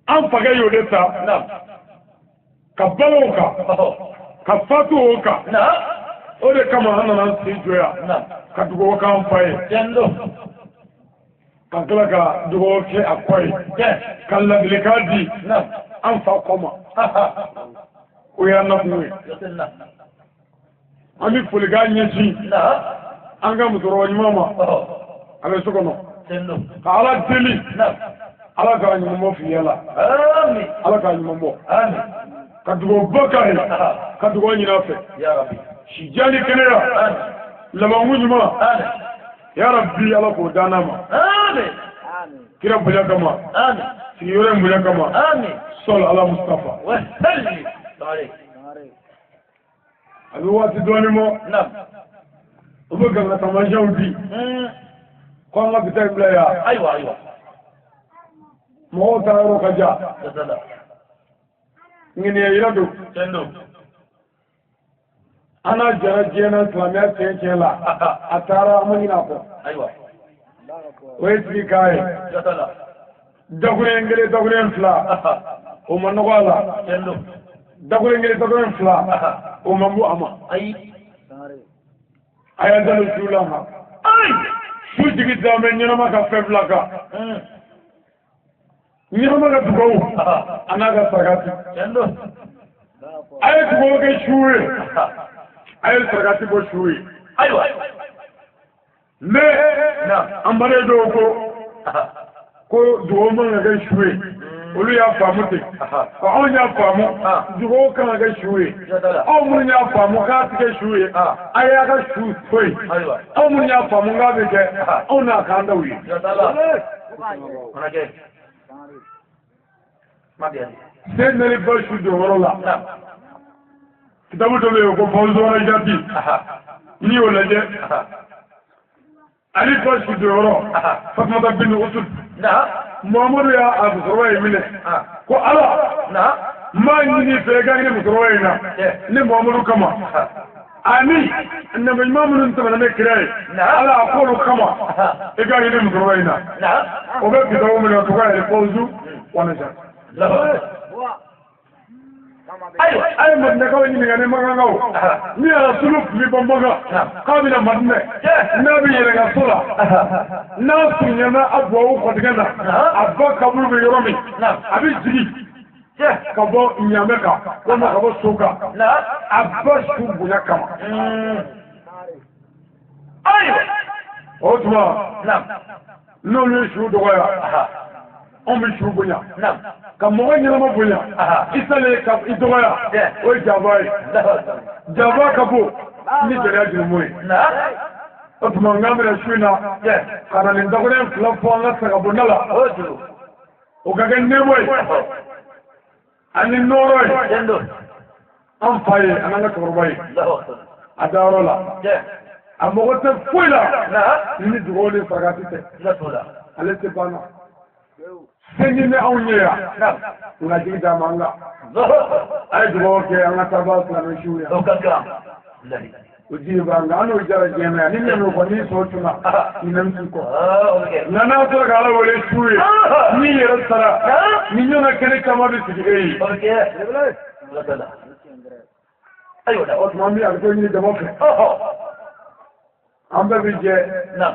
an fakɛ y'o de ta ka balo o kan ka fatu o kan o de kama an nana an sen jɔya ka dugawu k'an fa ye ka tila ka dugawu kɛ a kɔ ye ka ladilikan di an fa kɔ ma o y'an nakun ye an bɛ folikan ɲɛsin an ka musokɔrɔba ɲuman ma a bɛ so kɔnɔ ka ala deli ala k'a ɲuman bɔ filiya la ala k'a ɲuman bɔ كتبوا بكاي كتبوا نافع يا ربي شجاني كنيا لما مجمع يا ربي الله كودانا ما آمين كيرا بوجا كما آمين سيورة بوجا كما آمين صل على مصطفى وسلم عليك أبي واتي دواني مو نعم وبقى نتماشاو دي قام الله بتاعي بلايا أيوة مو تارو كجا جزالا ngene yirado تندو ana jara jena islamiyya chenchela atara amina ko أيوة wesi kai جزالا dagure ngere dagure fla o manwala تندو dagure ngere dagure fla o mamu ama أي ayandalo sulama ay sujigi dame nyina maka febla ka nyina maka dugo anaga sagati تندو ay dugo ke shuwe ay sagati bo shuwe أيوة me نعم ambare do ko dugo man ga shuwe olu ya famu te ko on ya famu dugo kan ga shuwe جزالا aw mun ya famu ka te shuwe aya ga shu toy أيوة aw mun ya famu ga be ke aw na ka ndawi جزالا أنا كيف ما بيعني sen ne ba shu do worola نعم kitabu to be ko bonzo na jati ni wala je ali ba shu do woro fatma bin usud نعم muhammadu ya abu sorwai mine ko ala نعم ma ni fe ga ni sorwai na ni muhammadu kama ani annabi imamun tama na kirai ala aqulu kama e ga ni sorwai na نعم o be kitabu mine to ga ni bonzo wana ja لا أيوة ay madna ka ni ngane magangao ni ala suluk ni bomboga kabila madna nabi yere ga sura na sunyana abwa ko digana abba kabulu be yoromi abi jigi kabo nyameka ko ma kabo suka نعم abba shubu ya kama أيوة otuma نعم no le shu do ya on bi shubu ya نعم kamo nyama bunya isale ka idoya o jabai jaba kabo ni jere ajumuy نعم otuma ngamre shuna kana ni ndogore flafo la saka bonala أوجو o gaga neboy ani noroy تندو am faye ananga torbai لا وقت adarola amogote fuila نعم ni dugole sagatite لا تولا alete bana senine awnya نعم nga jigda manga ظهر ay dugoke anga tabas la meshuya لو كان كلام لا ujiba nga anu jara jema ni nenu ko ni sotuna ni namti ko أوكي nana to gala wole shuye ni yero sara ni nyona kene kama bi sigei أوكي لا تولا أيوة لا ot mami ak to ni demoke أوه ambe bije نعم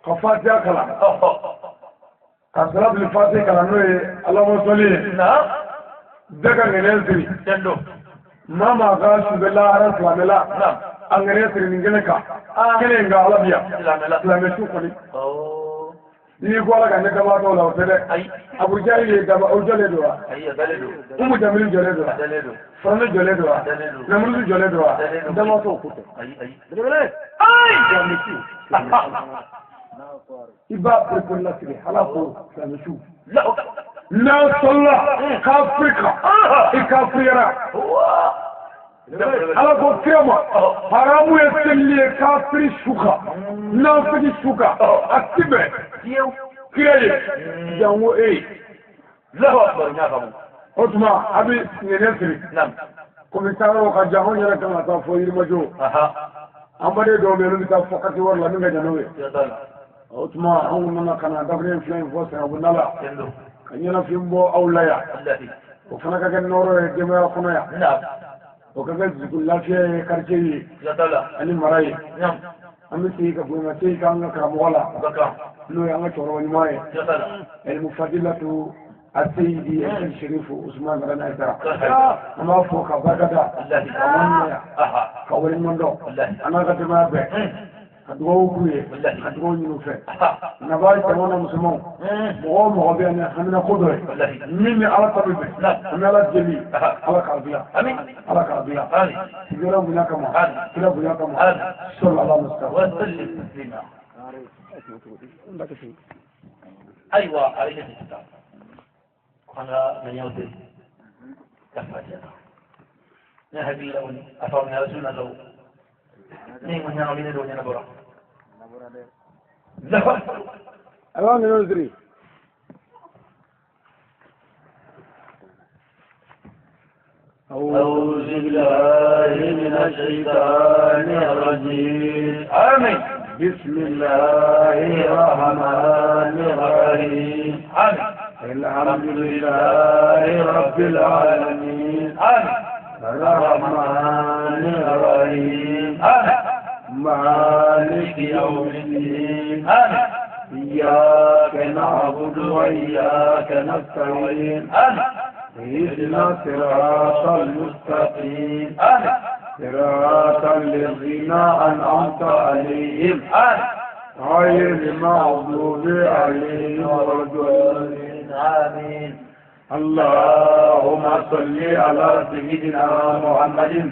kafatiya kala أوه kasrat li fatiha kala no allahumma salli نعم daga ngene siri تندو mama ga shugala haran tuamela نعم an ngene siri ngene ka kene nga alabiya لا لا la me su koni أوه ni ko ala ga ne gaba to la fede أي abu jahili gaba o jole do أي دليلو umu jamil jole do دليلو farne jole do دليلو namru jole do dama to kuto أي ay jami su iba prekola siri hala ko la me su لا na salla ka afrika ikafira ala ko kema haramu ya selli kafiri shuka nafidi shuka akibe kireye jango لا أكبر يا خبر otuma abi nenesiri نعم komisaro ka jango nyara kama ta fo yiri majo أها amade do be lu ta fokati war la nga janowe يا دليل otuma on nana kana dabre flame force abunala تندو kanyana fimbo awlaya الذي o fana ka ken noro e demaya kono ya نعم o ka ga zikulafiya quartier يا دليل ani marai نعم amiti ka bunga tei ka nga ka mola بكام lo ya nga choro ni mai يا دليل المفضلة السيدي الشريف عثمان بن عيسى أما فوق بغدا الذي أمانيا أها كورين مندو الذي أنا قد ما به adugo kuye adugo nyinu fe na ba jamana musulman mo be ne hamina khudore min ala tabi min ala jeli ala kabiya amin ala kabiya sigara bunya kama kila bunya kama sallallahu alaihi wasallam wa sallim taslima ايوه عليك الكتاب انا من يوتي كفايه نهبي لو افهم رسولنا لو نيم من يعمل له نبره لا انا نزري أعوذ بالله من الشيطان الرجيم آمين بسم الله الرحمن الرحيم الحمد لله رب العالمين الرحمن الرحيم مالك يوم الدين إياك نعبد وإياك نستعين اهدنا الصراط المستقيم صراط الذين أنعمت عليهم غير المغضوب عليهم ولا الضالين آمين اللهم صل على سيدنا محمد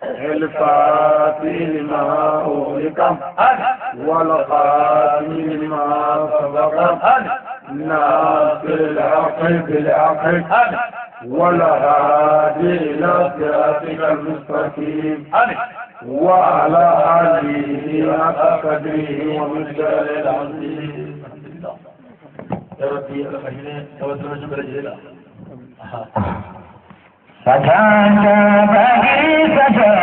الفاتح لما أغلق والخاتم لما سبق ناصر الحق بالحق والهادي إلى صراطك المستقيم وعلى آله حق قدره ومقداره العظيم يا ربي يا رحمن توسل جبريل فكان بغيثة